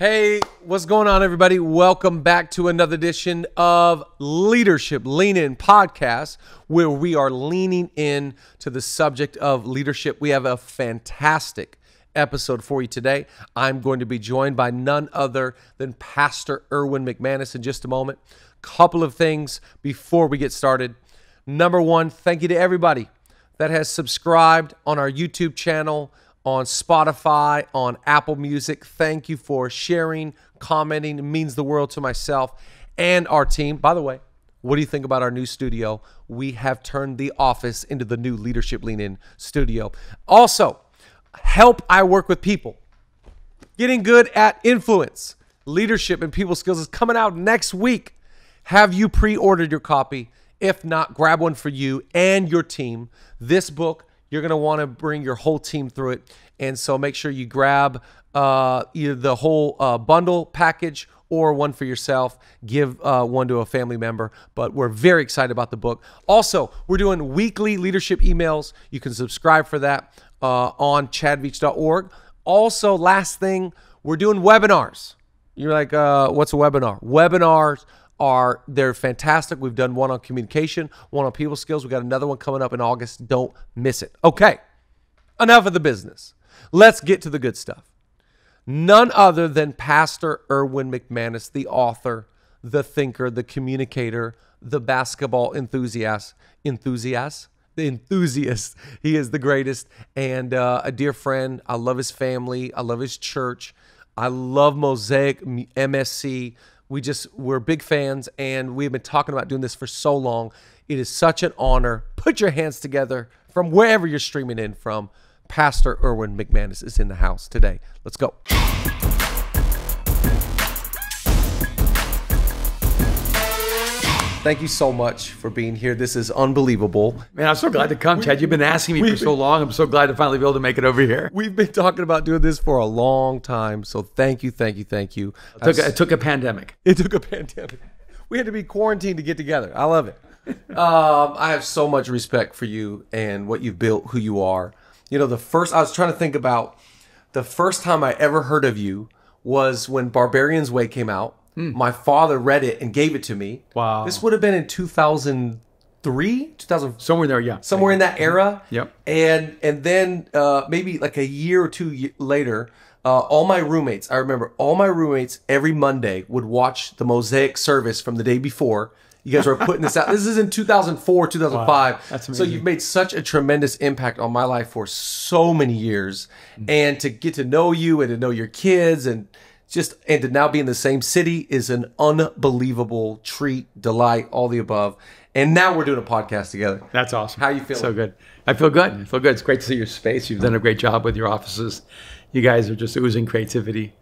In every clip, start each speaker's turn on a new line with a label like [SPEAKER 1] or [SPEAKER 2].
[SPEAKER 1] Hey, what's going on, everybody? Welcome back to another edition of Leadership Lean In Podcast, where we are leaning in to the subject of leadership. We have a fantastic episode for you today. I'm going to be joined by none other than Pastor Erwin McManus in just a moment. Couple of things before we get started. Number one, thank you to everybody that has subscribed on our YouTube channel, on Spotify, on Apple Music. Thank you for sharing, commenting. It means the world to myself and our team. By the way, what do you think about our new studio? We have turned the office into the new Leadership Lean In studio. Also, help I work with people. Getting good at influence, leadership, and people skills is coming out next week. Have you pre-ordered your copy? If not, grab one for you and your team. This book, you're going to want to bring your whole team through it. And so make sure you grab either the whole bundle package or one for yourself. Give one to a family member. But we're very excited about the book. Also, we're doing weekly leadership emails. You can subscribe for that on chadveach.org. Also, last thing, we're doing webinars. You're like, what's a webinar? Webinars they're fantastic. We've done one on communication, one on people skills. We got another one coming up in August. Don't miss it. Okay, enough of the business. Let's get to the good stuff. None other than Pastor Erwin McManus, the author, the thinker, the communicator, the basketball enthusiast. He is the greatest and a dear friend. I love his family. I love his church. I love Mosaic MSC. We're big fans, and we've been talking about doing this for so long. It is such an honor. Put your hands together from wherever you're streaming in from. Pastor Erwin McManus is in the house today. Let's go. Thank you so much for being here. This is unbelievable.
[SPEAKER 2] Man, I'm so glad to come, Chad. You've been asking me for so long. I'm so glad to finally be able to make it over here.
[SPEAKER 1] We've been talking about doing this for a long time. So thank you, thank you, thank you.
[SPEAKER 2] It took a pandemic.
[SPEAKER 1] It took a pandemic. We had to be quarantined to get together. I love it. I have so much respect for you and what you've built, who you are. You know, I was trying to think about the first time I ever heard of you was when Barbarian's Way came out. My father read it and gave it to me.
[SPEAKER 2] Wow.
[SPEAKER 1] This would have been in 2003, 2000.
[SPEAKER 2] Somewhere there, yeah.
[SPEAKER 1] Somewhere in that era.
[SPEAKER 2] Yep.
[SPEAKER 1] And then maybe like a year or two later, all my roommates, I remember all my roommates every Monday would watch the Mosaic service from the day before. You guys were putting this out. This is in 2004, 2005. Wow. That's amazing. So you've made such a tremendous impact on my life for so many years. And to get to know you and to know your kids and to now be in the same city is an unbelievable treat, delight, all the above. And now we're doing a podcast together.
[SPEAKER 2] That's awesome.
[SPEAKER 1] How are you feeling?
[SPEAKER 2] So good. I feel good. I feel good. It's great to see your space. You've done a great job with your offices. You guys are just oozing creativity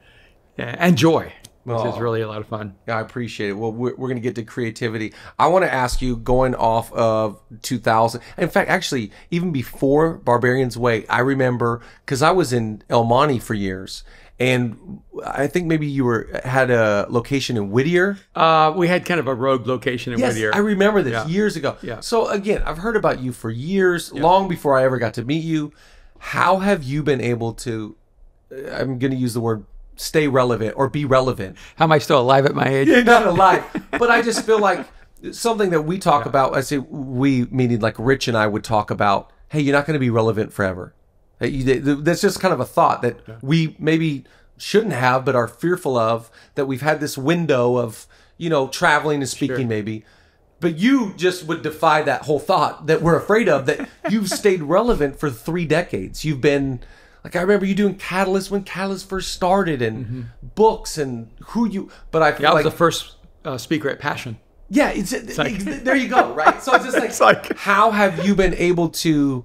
[SPEAKER 2] and joy, which is really a lot of fun.
[SPEAKER 1] Yeah, I appreciate it. Well, we're going to get to creativity. I want to ask you, going off of 2000, in fact, actually, even before Barbarian's Way, I remember, because I was in El Monte for years, and I think maybe you had a location in Whittier.
[SPEAKER 2] We had kind of a rogue location in Whittier.
[SPEAKER 1] I remember this years ago.
[SPEAKER 2] Yeah.
[SPEAKER 1] So again, I've heard about you for years, long before I ever got to meet you. How have you been able to, I'm going to use the word, stay relevant or be relevant?
[SPEAKER 2] How am I still alive at my age?
[SPEAKER 1] You're not alive. But I just feel like something that we talk about, I say we, meaning like Rich and I would talk about, hey, you're not going to be relevant forever. That's just kind of a thought that we maybe shouldn't have, but are fearful of, that we've had this window of, traveling and speaking maybe. But you just would defy that whole thought that we're afraid of, that you've stayed relevant for 3 decades. You've been, like, I remember you doing Catalyst when Catalyst first started and books and but I feel
[SPEAKER 2] I was the first speaker at Passion.
[SPEAKER 1] Yeah, there you go, right? So it's just like how have you been able to,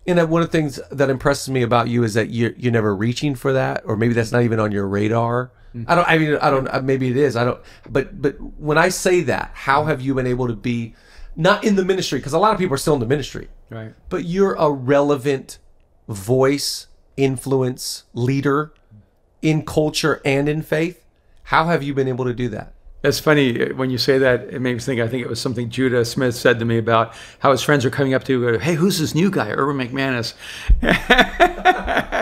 [SPEAKER 1] and one of the things that impresses me about you is that you're never reaching for that, or maybe that's not even on your radar. I don't, maybe it is. But when I say that, how have you been able to be not in the ministry? Because a lot of people are still in the ministry,
[SPEAKER 2] right?
[SPEAKER 1] But you're a relevant voice, influence, leader in culture and in faith. How have you been able to do that?
[SPEAKER 2] It's funny when you say that. It makes me think. I think it was something Judah Smith said to me about how his friends are coming up to, "Hey, who's this new guy, Erwin McManus?"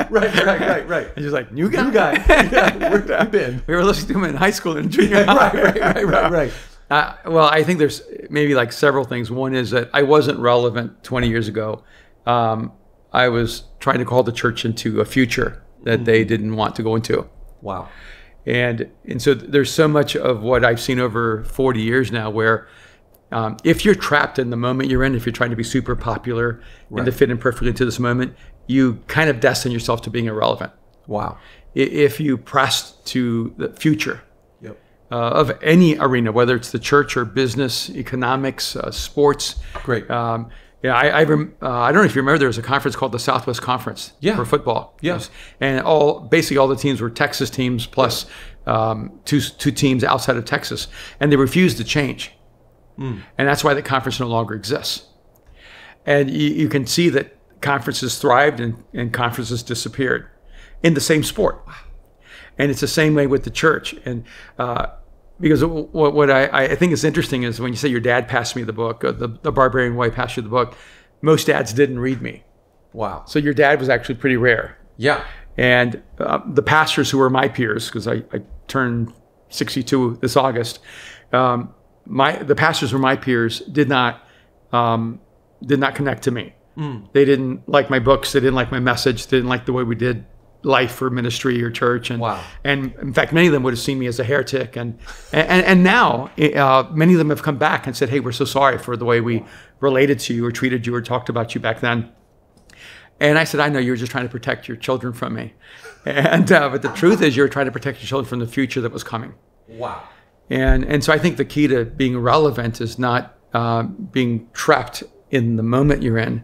[SPEAKER 1] Right.
[SPEAKER 2] And she's like, "New guy?
[SPEAKER 1] New guy. Yeah, where have you been?
[SPEAKER 2] We were listening to him in high school and junior high."
[SPEAKER 1] Right.
[SPEAKER 2] Well, I think there's maybe like several things. One is that I wasn't relevant 20 years ago. I was trying to call the church into a future that they didn't want to go into.
[SPEAKER 1] Wow.
[SPEAKER 2] And so there's so much of what I've seen over 40 years now where if you're trapped in the moment you're in, if you're trying to be super popular and to fit in perfectly into this moment, you kind of destine yourself to being irrelevant.
[SPEAKER 1] Wow. If
[SPEAKER 2] you press to the future of any arena, whether it's the church or business, economics, sports.
[SPEAKER 1] Great.
[SPEAKER 2] I don't know if you remember, there was a conference called the Southwest Conference for football.
[SPEAKER 1] Yes.
[SPEAKER 2] And basically all the teams were Texas teams plus two teams outside of Texas. And they refused to change. And that's why the conference no longer exists. And you can see that conferences thrived and conferences disappeared in the same sport. And it's the same way with the church. And because what I think is interesting is when you say your dad passed me the book, the Barbarian Way passed you the book, most dads didn't read me.
[SPEAKER 1] Wow.
[SPEAKER 2] So your dad was actually pretty rare.
[SPEAKER 1] Yeah.
[SPEAKER 2] And the pastors who were my peers, because I turned 62 this August, the pastors who were my peers did not connect to me. They didn't like my books. They didn't like my message. They didn't like the way we did life or ministry or church. And and in fact, many of them would have seen me as a heretic. And now many of them have come back and said, "Hey, we're so sorry for the way we related to you or treated you or talked about you back then." And I said, "I know you were just trying to protect your children from me." And but the truth is, you were trying to protect your children from the future that was coming.
[SPEAKER 1] Wow.
[SPEAKER 2] And so I think the key to being relevant is not being trapped in the moment you're in,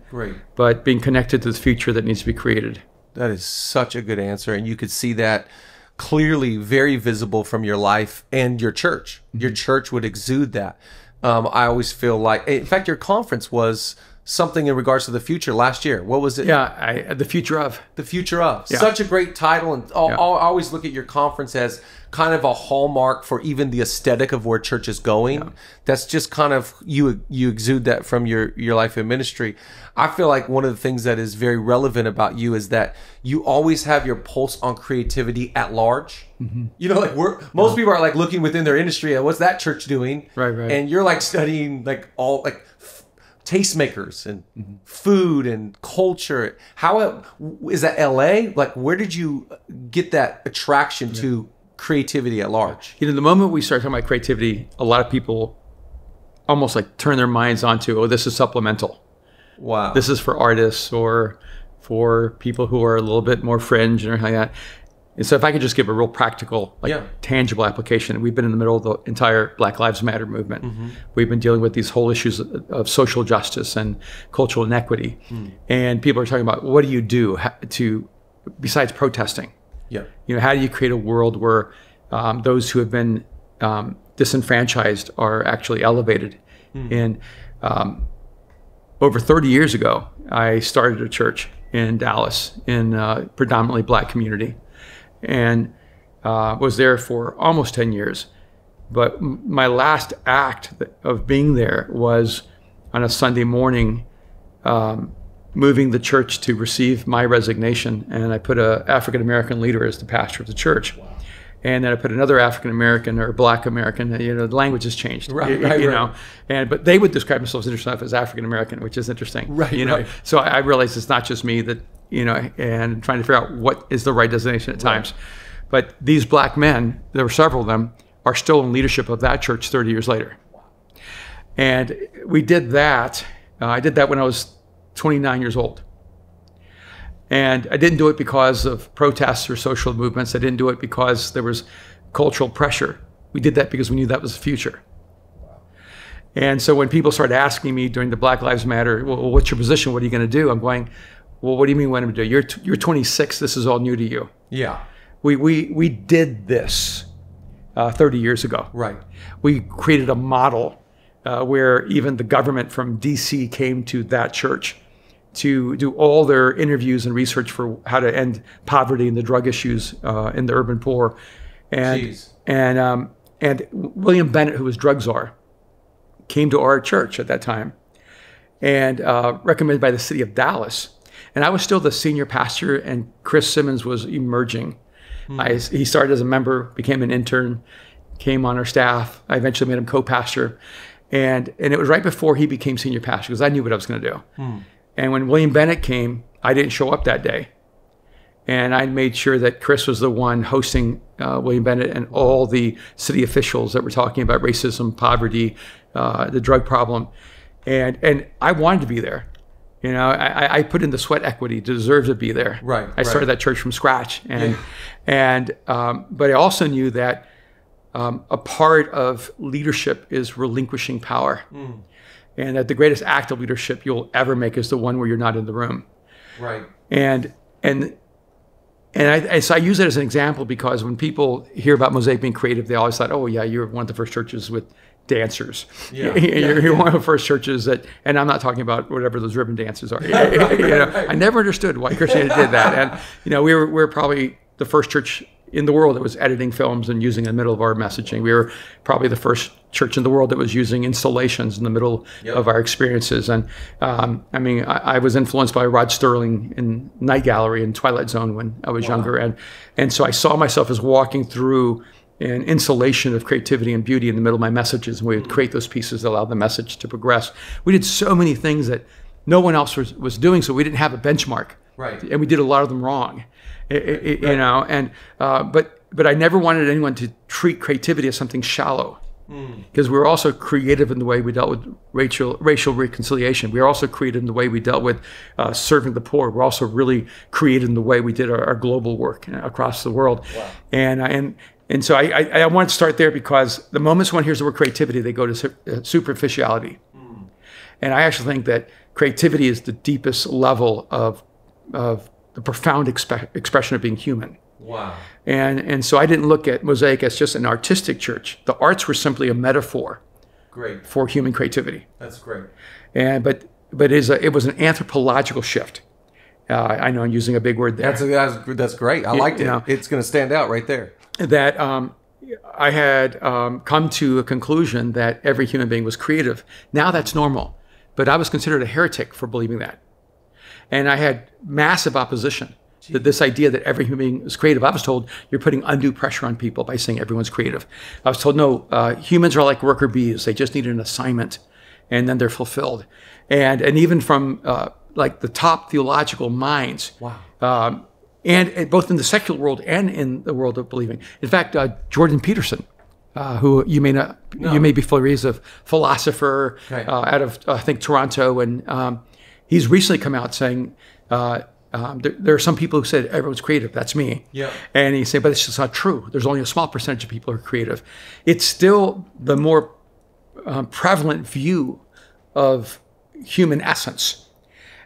[SPEAKER 2] but being connected to the future that needs to be created.
[SPEAKER 1] That is such a good answer. And you could see that clearly, very visible from your life and your church. Your church would exude that. I always feel like, in fact, your conference was something in regards to the future last year. What was it?
[SPEAKER 2] Yeah, the future of.
[SPEAKER 1] The future of. Yeah. Such a great title. And I always look at your conference as kind of a hallmark for even the aesthetic of where church is going. Yeah. That's just kind of, you exude that from your life in ministry. I feel like one of the things that is very relevant about you is that you always have your pulse on creativity at large. You know, like most people are like looking within their industry at what's that church doing? Right. And you're like studying like all like tastemakers and food and culture. How is that LA? Like, where did you get that attraction to creativity at large?
[SPEAKER 2] You know, the moment we start talking about creativity, a lot of people almost like turn their minds onto, oh, this is supplemental.
[SPEAKER 1] Wow.
[SPEAKER 2] This is for artists or for people who are a little bit more fringe and everything like that. And so if I could just give a real practical, tangible application, we've been in the middle of the entire Black Lives Matter movement. We've been dealing with these whole issues of social justice and cultural inequity. And people are talking about, what do you do besides protesting? You know, how do you create a world where those who have been disenfranchised are actually elevated? And over 30 years ago, I started a church in Dallas in a predominantly Black community. And was there for almost 10 years. But my last act of being there was on a Sunday morning, moving the church to receive my resignation. And I put an African-American leader as the pastor of the church. And then I put another African-American or Black American. You know, the language has changed, you know. But they would describe themselves as African-American, which is interesting. You know, so I realized it's not just me that, you know, and trying to figure out what is the right designation at times. But these Black men, there were several of them, are still in leadership of that church 30 years later. And we did that. I did that when I was 29 years old. And I didn't do it because of protests or social movements. I didn't do it because there was cultural pressure. We did that because we knew that was the future. And so when people started asking me during the Black Lives Matter, well, what's your position? What are you going to do? I'm going, well, what do you mean what I'm going to do? You're 26. This is all new to you.
[SPEAKER 1] Yeah.
[SPEAKER 2] We did this 30 years ago. We created a model where even the government from DC came to that church to do all their interviews and research for how to end poverty and the drug issues in the urban poor. And And William Bennett, who was drug czar, came to our church at that time, and recommended by the city of Dallas. And I was still the senior pastor, and Chris Simmons was emerging. He started as a member, became an intern, came on our staff. I eventually made him co-pastor. And it was right before he became senior pastor, because I knew what I was going to do. And when William Bennett came, I didn't show up that day. And I made sure that Chris was the one hosting William Bennett and all the city officials that were talking about racism, poverty, the drug problem. And I wanted to be there. You know, I put in the sweat equity to deserve to be there.
[SPEAKER 1] Right.
[SPEAKER 2] I started that church from scratch. But I also knew that a part of leadership is relinquishing power. And that the greatest act of leadership you'll ever make is the one where you're not in the room.
[SPEAKER 1] Right.
[SPEAKER 2] So I use it as an example because when people hear about Mosaic being creative, they always thought, oh yeah, you're one of the first churches with dancers. You're one of the first churches that, and I'm not talking about whatever those ribbon dances are. I never understood why Christianity did that. And we were probably the first church in the world that was editing films and using in the middle of our messaging. We were probably the first church in the world that was using installations in the middle of our experiences. And I was influenced by Rod Sterling in Night Gallery and Twilight Zone when I was younger. And so I saw myself as walking through an installation of creativity and beauty in the middle of my messages. And we would create those pieces that allowed the message to progress. We did so many things that no one else was doing, so we didn't have a benchmark.
[SPEAKER 1] Right.
[SPEAKER 2] And we did a lot of them wrong. You know, and but I never wanted anyone to treat creativity as something shallow, because we were also creative in the way we dealt with racial reconciliation. We were also creative in the way we dealt with serving the poor. We're also really creative in the way we did our global work across the world. Wow. And so I want to start there, because the moment someone hears the word creativity, they go to superficiality. And I actually think that creativity is the deepest level of the profound expression of being human. Wow. And so I didn't look at Mosaic as just an artistic church. The arts were simply a metaphor for human creativity.
[SPEAKER 1] That's great.
[SPEAKER 2] But it was an anthropological shift. I know I'm using a big word there.
[SPEAKER 1] That's great. I liked it. It's going to stand out right there.
[SPEAKER 2] That I had come to a conclusion that every human being was creative. Now that's normal. But I was considered a heretic for believing that. And I had massive opposition to this idea that every human being is creative. I was told you're putting undue pressure on people by saying everyone's creative. I was told, no, humans are like worker bees. They just need an assignment, and then they're fulfilled. And even from like the top theological minds, and both in the secular world and in the world of believing. In fact, Jordan Peterson, who you may be familiar, he's a philosopher out of I think Toronto, and he's recently come out saying there are some people who said everyone's creative. That's me. Yeah. And he said, but it's just not true. There's only a small percentage of people who are creative. It's still the more prevalent view of human essence.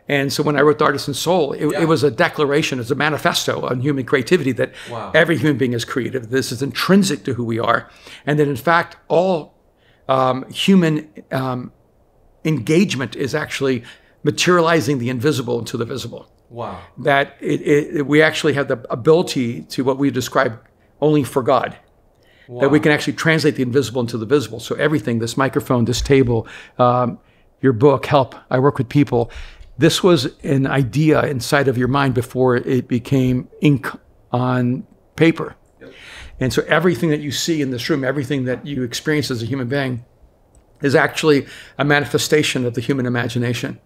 [SPEAKER 2] And so when I wrote The Artisan Soul, it was a declaration, it's a manifesto on human creativity that every human being is creative. This is intrinsic to who we are. And that in fact, all human engagement is actually materializing the invisible into the visible. Wow. That we actually have the ability to what we describe only for God. Wow. That we can actually translate the invisible into the visible. So everything, this microphone, this table, your book, Help, I Work with People, this was an idea inside of your mind before it became ink on paper. Yep. And so everything that you see in this room, everything that you experience as a human being is actually a manifestation of the human imagination.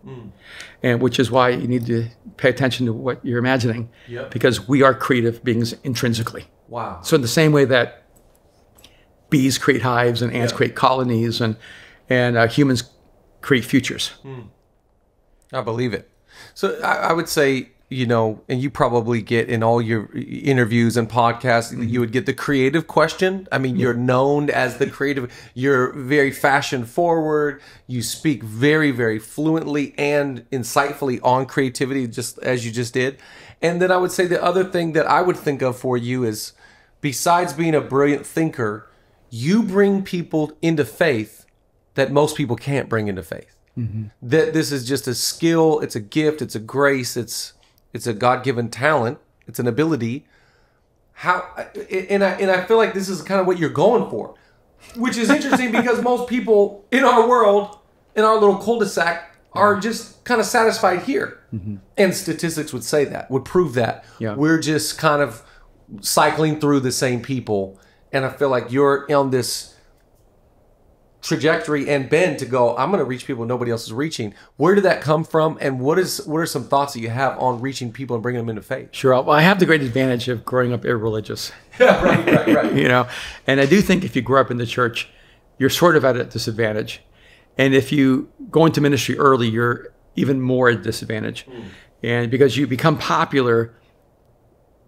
[SPEAKER 2] And which is why you need to pay attention to what you're imagining, because we are creative beings intrinsically. Wow. So in the same way that bees create hives and ants create colonies and humans create futures.
[SPEAKER 1] I believe it. So I would say, and you probably get in all your interviews and podcasts, you would get the creative question. I mean, you're known as the creative. You're very fashion forward. You speak very, very fluently and insightfully on creativity, just as you just did. And then I would say the other thing that I would think of for you is, besides being a brilliant thinker, you bring people into faith that most people can't bring into faith. That this is just a skill, it's a gift, it's a grace, it's a God-given talent, it's an ability. And I feel like this is kind of what you're going for. Which is interesting because most people in our world, in our little cul-de-sac, are just kind of satisfied here. Mm-hmm. And statistics would say that, would prove that. Yeah. We're just kind of cycling through the same people. And I feel like you're on this trajectory and bend to go, I'm going to reach people nobody else is reaching. Where did that come from? And what are some thoughts that you have on reaching people and bringing them into faith?
[SPEAKER 2] Sure. Well, I have the great advantage of growing up irreligious.
[SPEAKER 1] Right.
[SPEAKER 2] You know, and I do think if you grow up in the church, you're sort of at a disadvantage. And if you go into ministry early, you're even more at a disadvantage. And because you become popular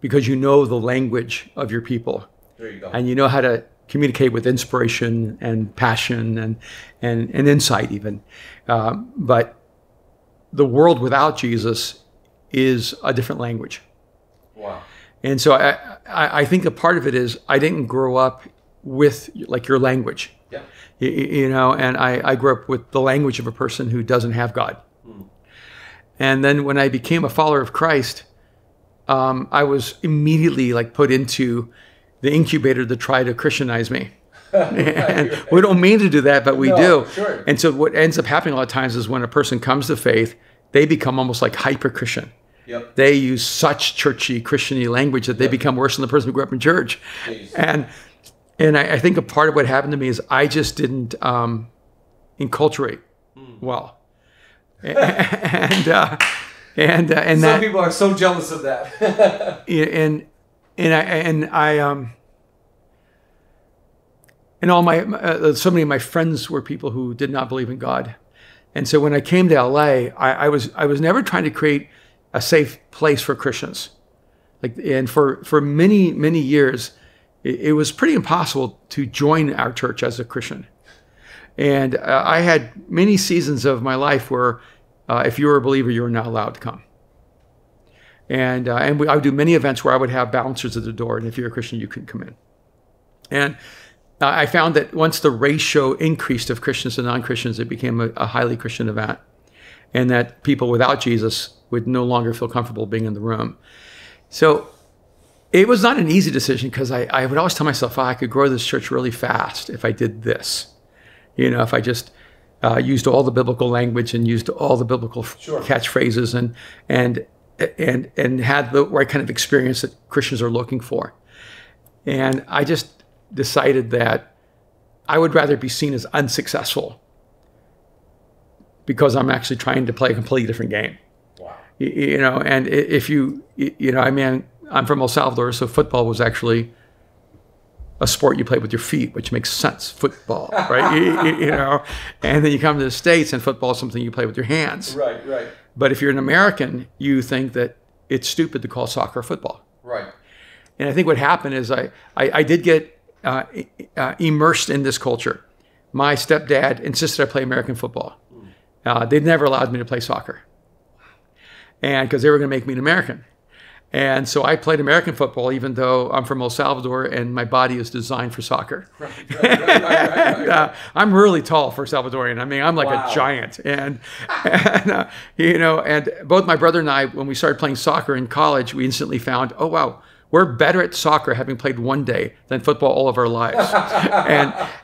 [SPEAKER 2] because you know the language of your people.
[SPEAKER 1] There you go.
[SPEAKER 2] And you know how to communicate with inspiration and passion and insight even. But the world without Jesus is a different language.
[SPEAKER 1] Wow.
[SPEAKER 2] And so I think a part of it is I didn't grow up with like your language.
[SPEAKER 1] Yeah.
[SPEAKER 2] You know, and I grew up with the language of a person who doesn't have God. And then when I became a follower of Christ, I was immediately like put into the incubator to try to Christianize me. And we don't mean to do that, but we do.
[SPEAKER 1] Sure.
[SPEAKER 2] And so what ends up happening a lot of times is when a person comes to faith, they become almost like hyper-Christian.
[SPEAKER 1] Yep.
[SPEAKER 2] They use such churchy, Christian-y language that they become worse than the person who grew up in church. Jeez. And I think a part of what happened to me is I just didn't enculturate well. And
[SPEAKER 1] some people are so jealous of that.
[SPEAKER 2] And all so many of my friends were people who did not believe in God. And so when I came to LA, I was never trying to create a safe place for Christians. And for many years, it was pretty impossible to join our church as a Christian. And I had many seasons of my life where if you were a believer, you were not allowed to come. And I would do many events where I would have bouncers at the door, and if you're a Christian, you couldn't come in. And I found that once the ratio increased of Christians to non-Christians, it became a highly Christian event, and that people without Jesus would no longer feel comfortable being in the room. So it was not an easy decision because I would always tell myself, I could grow this church really fast if I did this. You know, if I just used all the biblical language and used all the biblical catchphrases and had the right kind of experience that Christians are looking for. And I just decided that I would rather be seen as unsuccessful because I'm actually trying to play a completely different game.
[SPEAKER 1] Wow.
[SPEAKER 2] You know, and if you know, I mean, I'm from El Salvador, so football was actually a sport you play with your feet, which makes sense, football, right? you know, and then you come to the States and football is something you play with your hands.
[SPEAKER 1] Right.
[SPEAKER 2] But if you're an American, you think that it's stupid to call soccer football.
[SPEAKER 1] Right.
[SPEAKER 2] And I think what happened is I did get immersed in this culture. My stepdad insisted I play American football. They'd never allowed me to play soccer. And because they were going to make me an American. And so I played American football, even though I'm from El Salvador and my body is designed for soccer. Right. I'm really tall for Salvadorian. I mean, I'm like a giant. And you know, and both my brother and I, when we started playing soccer in college, we instantly found, oh, wow, we're better at soccer having played one day than football all of our lives.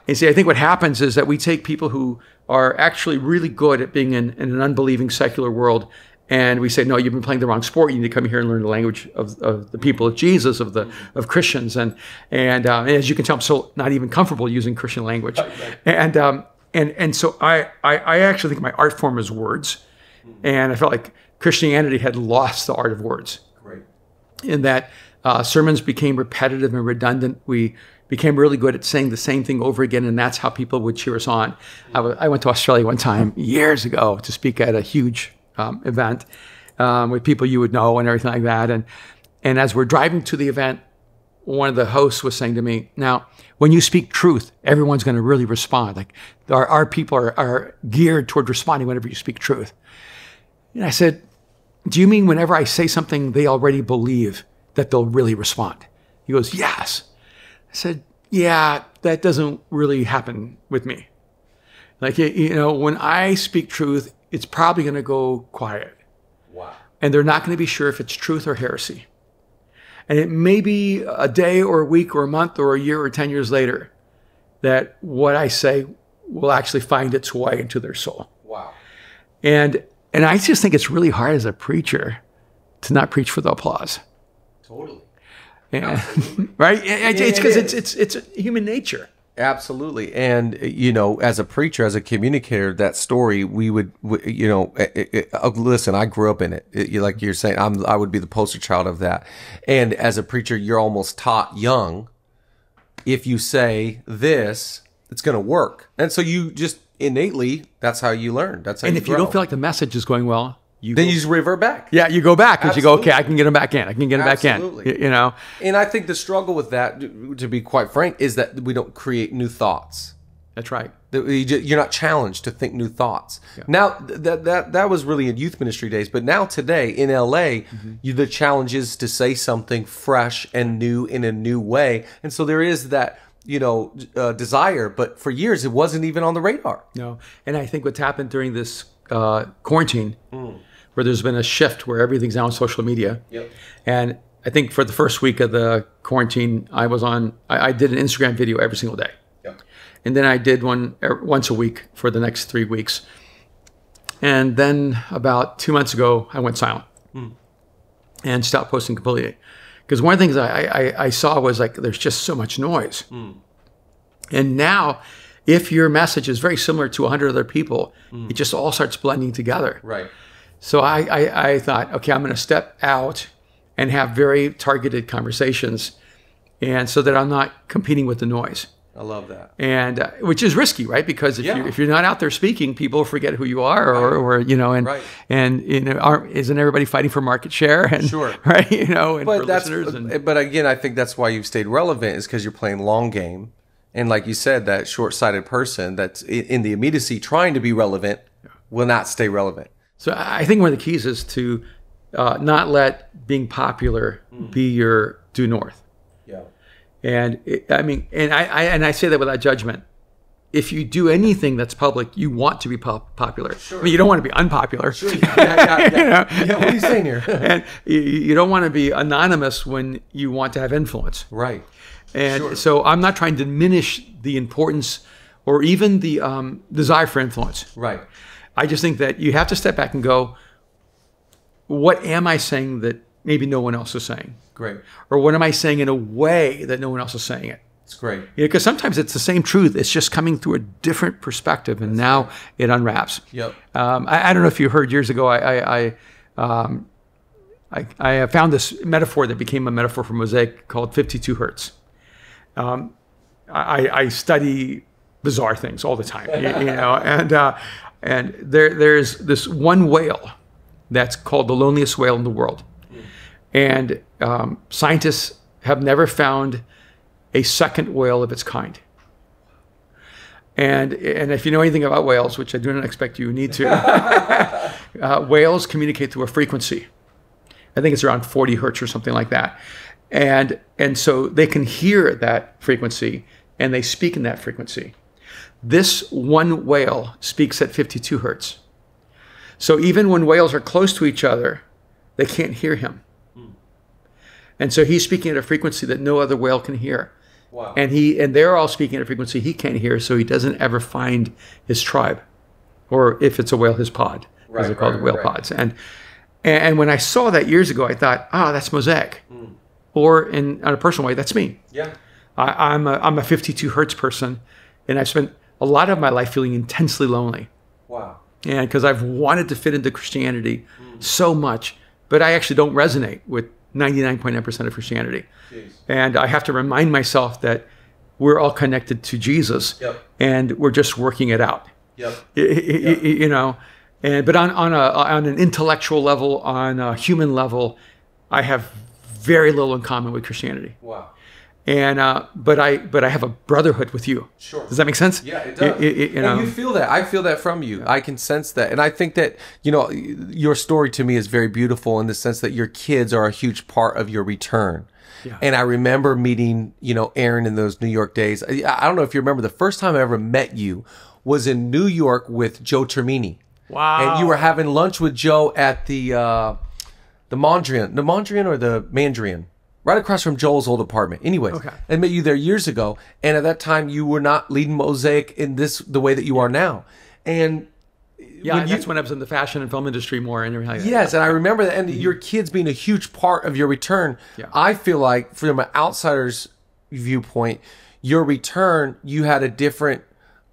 [SPEAKER 2] and see, I think what happens is that we take people who are actually really good at being in an unbelieving secular world, and we say, no, you've been playing the wrong sport. You need to come here and learn the language of the people of Jesus, of Christians. And as you can tell, I'm still not even comfortable using Christian language. And so I actually think my art form is words. And I felt like Christianity had lost the art of words.
[SPEAKER 1] Great.
[SPEAKER 2] In that sermons became repetitive and redundant. We became really good at saying the same thing over again, and that's how people would cheer us on. I went to Australia one time years ago to speak at a huge event with people you would know and everything like that. And as we're driving to the event, one of the hosts was saying to me, now, when you speak truth, everyone's going to really respond. Like our people are geared toward responding whenever you speak truth. And I said, do you mean whenever I say something they already believe that they'll really respond? He goes, yes. I said, yeah, that doesn't really happen with me. Like, you know, when I speak truth, it's probably going to go quiet.
[SPEAKER 1] Wow. And
[SPEAKER 2] they're not going to be sure if it's truth or heresy. And it may be a day or a week or a month or a year or 10 years later. that what I say will actually find its way into their soul.
[SPEAKER 1] Wow.
[SPEAKER 2] And I just think it's really hard as a preacher to not preach for the applause.
[SPEAKER 1] Totally.
[SPEAKER 2] And, right? It's because it's human nature.
[SPEAKER 1] Absolutely. And, you know, as a preacher, as a communicator, that story, listen, I grew up in it. Like you're saying, I would be the poster child of that. And as a preacher, you're almost taught young, if you say this, it's going to work. And so you just innately, that's how you learn. That's how
[SPEAKER 2] and
[SPEAKER 1] you
[SPEAKER 2] if
[SPEAKER 1] grow.
[SPEAKER 2] you don't feel like the message is going well, you
[SPEAKER 1] just revert back.
[SPEAKER 2] Yeah, you go back because you go, okay, I can get them back in. I can get them back in. You know?
[SPEAKER 1] And I think the struggle with that, to be quite frank, is that we don't create new thoughts.
[SPEAKER 2] That's right.
[SPEAKER 1] You're not challenged to think new thoughts. Yeah. Now, that was really in youth ministry days. But now today in LA, the challenge is to say something fresh and new in a new way. And so there is that, desire. But for years, it wasn't even on the radar.
[SPEAKER 2] No. And I think what's happened during this quarantine, where there's been a shift where everything's now on social media.
[SPEAKER 1] Yep.
[SPEAKER 2] And I think for the first week of the quarantine, I did an Instagram video every single day.
[SPEAKER 1] Yep.
[SPEAKER 2] And then I did one once a week for the next 3 weeks. And then about 2 months ago, I went silent and stopped posting completely. Because one of the things I saw was like, there's just so much noise. And now, if your message is very similar to 100 other people, it just all starts blending together.
[SPEAKER 1] Right.
[SPEAKER 2] So I thought, okay, I'm going to step out and have very targeted conversations, and so that I'm not competing with the noise.
[SPEAKER 1] I love that.
[SPEAKER 2] And which is risky, right? Because if you're not out there speaking, people forget who you are, isn't everybody fighting for market share? And,
[SPEAKER 1] sure.
[SPEAKER 2] Right. And
[SPEAKER 1] but
[SPEAKER 2] for listeners.
[SPEAKER 1] But again, I think that's why you've stayed relevant, is because you're playing long game. And like you said, that short-sighted person that's in the immediacy trying to be relevant will not stay relevant.
[SPEAKER 2] So I think one of the keys is to not let being popular be your due north.
[SPEAKER 1] Yeah.
[SPEAKER 2] And I say that without judgment. If you do anything that's public, you want to be popular. Sure. I mean, you don't want to be unpopular.
[SPEAKER 1] Sure. Yeah. What are you saying here?
[SPEAKER 2] And you don't want to be anonymous when you want to have influence.
[SPEAKER 1] Right.
[SPEAKER 2] And so I'm not trying to diminish the importance or even the desire for influence.
[SPEAKER 1] Right.
[SPEAKER 2] I just think that you have to step back and go, what am I saying that maybe no one else is saying?
[SPEAKER 1] Great.
[SPEAKER 2] Or what am I saying in a way that no one else is saying it?
[SPEAKER 1] It's great.
[SPEAKER 2] Because sometimes it's the same truth. It's just coming through a different perspective, and now it unwraps.
[SPEAKER 1] Yep.
[SPEAKER 2] I don't know if you heard years ago, I found this metaphor that became a metaphor for Mosaic called 52 hertz. I study bizarre things all the time, and there's this one whale that's called the loneliest whale in the world. And scientists have never found a second whale of its kind. And if you know anything about whales, which I do not expect you need to, whales communicate through a frequency. I think it's around 40 hertz or something like that. And so they can hear that frequency, and they speak in that frequency. This one whale speaks at 52 hertz. So even when whales are close to each other, they can't hear him. And so he's speaking at a frequency that no other whale can hear.
[SPEAKER 1] Wow.
[SPEAKER 2] And they're all speaking at a frequency he can't hear, so he doesn't ever find his tribe. Or if it's a whale, his pod, as they're called, whale pods. And when I saw that years ago, I thought, that's Mosaic. Or in a personal way, that's me.
[SPEAKER 1] Yeah.
[SPEAKER 2] I'm a 52 hertz person, and I've spent a lot of my life feeling intensely lonely.
[SPEAKER 1] Wow.
[SPEAKER 2] And because I've wanted to fit into Christianity so much, but I actually don't resonate with 99.9% of Christianity. Jeez. And I have to remind myself that we're all connected to Jesus, and we're just working it out.
[SPEAKER 1] Yep.
[SPEAKER 2] But on an intellectual level, on a human level, I have very little in common with Christianity.
[SPEAKER 1] Wow.
[SPEAKER 2] And but I have a brotherhood with you.
[SPEAKER 1] Sure.
[SPEAKER 2] Does that make sense?
[SPEAKER 1] Yeah, it does. And you feel that. I feel that from you. I can sense that. And I think that, your story to me is very beautiful in the sense that your kids are a huge part of your return. Yeah. And I remember meeting, Aaron in those New York days. I don't know if you remember, the first time I ever met you was in New York with Joe Termini.
[SPEAKER 2] Wow.
[SPEAKER 1] And you were having lunch with Joe at the Mondrian or the Mandarin? right across from Joel's old apartment. Anyways,
[SPEAKER 2] Okay.
[SPEAKER 1] I met you there years ago, and at that time you were not leading Mosaic in the way that you are now. And
[SPEAKER 2] Yeah, that's when I was in the fashion and film industry more. And everything.
[SPEAKER 1] yes, and I remember that, and your kids being a huge part of your return.
[SPEAKER 2] Yeah.
[SPEAKER 1] I feel like, from an outsider's viewpoint, your return, you had a different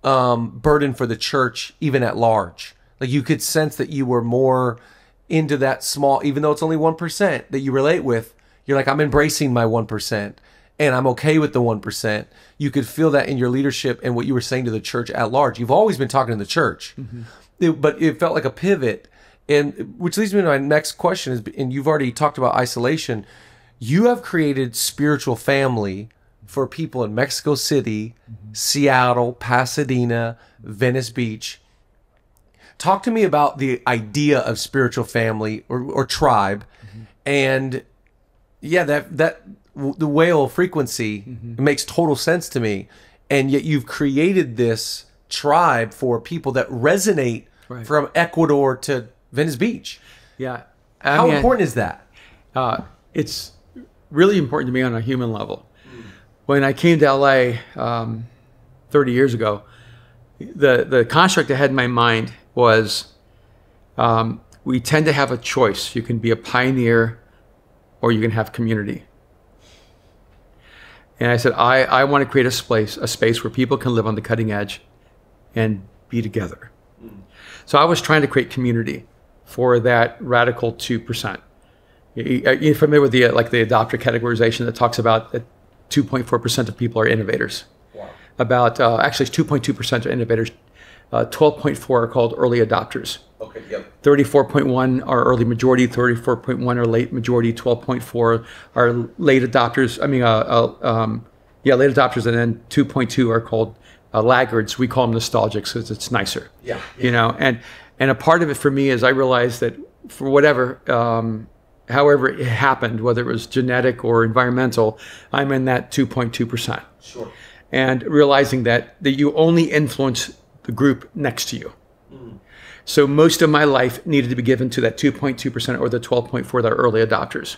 [SPEAKER 1] burden for the church, even at large. Like, you could sense that you were more into that small, even though it's only 1% that you relate with. You're like, I'm embracing my 1%, and I'm okay with the 1%. You could feel that in your leadership and what you were saying to the church at large. You've always been talking to the church. But it felt like a pivot, and which leads me to my next question is, and you've already talked about isolation. You have created spiritual family for people in Mexico City, Seattle, Pasadena, Venice Beach. Talk to me about the idea of spiritual family or tribe, and yeah, that the whale frequency makes total sense to me, and yet you've created this tribe for people that resonate from Ecuador to Venice Beach.
[SPEAKER 2] Yeah.
[SPEAKER 1] How important is that?
[SPEAKER 2] It's really important to me on a human level. When I came to LA 30 years ago, the construct I had in my mind was we tend to have a choice. You can be a pioneer or you can have community. And I said, I want to create a space where people can live on the cutting edge and be together. So I was trying to create community for that radical 2%. You're familiar with the adopter categorization that talks about that 2.4% of people are innovators. Wow. About actually it's 2.2% are innovators. 12.4 are called early adopters.
[SPEAKER 1] Okay. Yep.
[SPEAKER 2] 34.1 are early majority. 34.1 are late majority. 12.4 are late adopters. Late adopters, and then 2.2 are called laggards. We call them nostalgics because it's nicer.
[SPEAKER 1] Yeah.
[SPEAKER 2] You know, and a part of it for me is I realized that for whatever, however it happened, whether it was genetic or environmental, I'm in that 2.2%.
[SPEAKER 1] Sure.
[SPEAKER 2] And realizing that you only influence the group next to you. So most of my life needed to be given to that 2.2% or the 12.4 that are early adopters.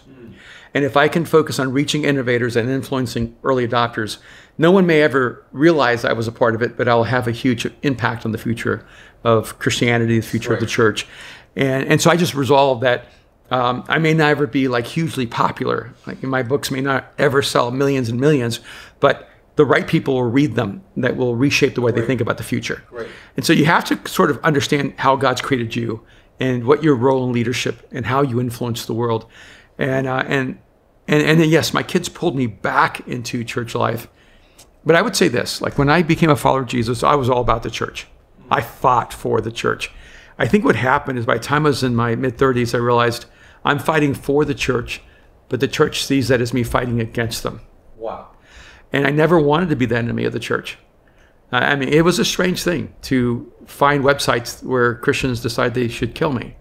[SPEAKER 2] And if I can focus on reaching innovators and influencing early adopters, no one may ever realize I was a part of it, but I'll have a huge impact on the future of Christianity, the future of the church. And so I just resolved that I may never be like hugely popular. Like my books may not ever sell millions and millions, but the right people will read them that will reshape the way they think about the future. And so you have to sort of understand how God's created you and what your role in leadership and how you influence the world. And then, yes, my kids pulled me back into church life. But I would say this, like when I became a follower of Jesus, I was all about the church. I fought for the church. I think what happened is by the time I was in my mid-30s, I realized I'm fighting for the church, but the church sees that as me fighting against them.
[SPEAKER 1] Wow.
[SPEAKER 2] And I never wanted to be the enemy of the church. I mean, it was a strange thing to find websites where Christians decide they should kill me.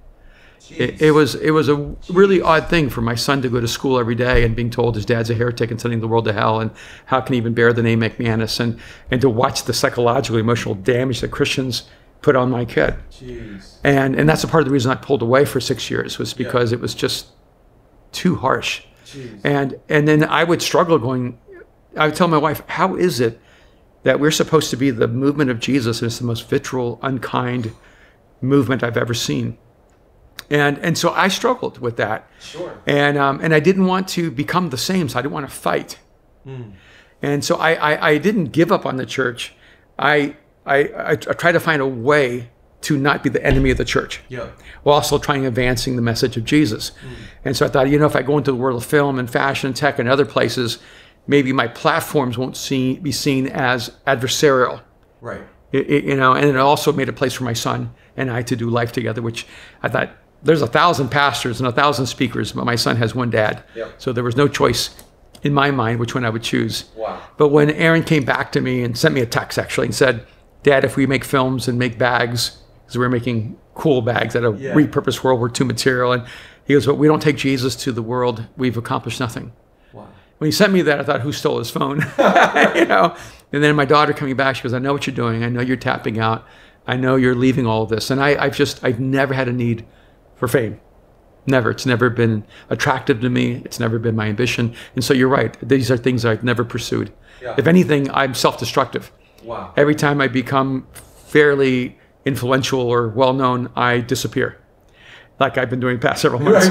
[SPEAKER 2] It was a really odd thing for my son to go to school every day and being told his dad's a heretic and sending the world to hell, and how can he even bear the name McManus, and to watch the psychological, emotional damage that Christians put on my kid.
[SPEAKER 1] Jeez.
[SPEAKER 2] And that's a part of the reason I pulled away for 6 years, was because it was just too harsh.
[SPEAKER 1] Jeez.
[SPEAKER 2] And then I would struggle going, I would tell my wife, how is it that we're supposed to be the movement of Jesus and it's the most vitriol, unkind movement I've ever seen? And so I struggled with that.
[SPEAKER 1] Sure.
[SPEAKER 2] And I didn't want to become the same, so I didn't want to fight. And so I didn't give up on the church. I tried to find a way to not be the enemy of the church, while also trying advancing the message of Jesus. And so I thought, if I go into the world of film and fashion, tech, and other places, maybe my platforms won't be seen as adversarial.
[SPEAKER 1] Right.
[SPEAKER 2] And it also made a place for my son and I to do life together, which I thought, there's 1,000 pastors and 1,000 speakers, but my son has one dad. So there was no choice in my mind which one I would choose.
[SPEAKER 1] Wow.
[SPEAKER 2] But when Aaron came back to me and sent me a text actually and said, Dad, if we make films and make bags, because we're making cool bags out of repurposed World War II material, and he goes, but we don't take Jesus to the world, we've accomplished nothing. Wow. When he sent me that, I thought, who stole his phone? And then my daughter coming back, she goes, I know what you're doing. I know you're tapping out. I know you're leaving all of this. And I've never had a need for fame. Never. It's never been attractive to me. It's never been my ambition. And so you're right. These are things that I've never pursued.
[SPEAKER 1] Yeah.
[SPEAKER 2] If anything, I'm self-destructive.
[SPEAKER 1] Wow.
[SPEAKER 2] Every time I become fairly influential or well-known, I disappear. Like I've been doing the past several months.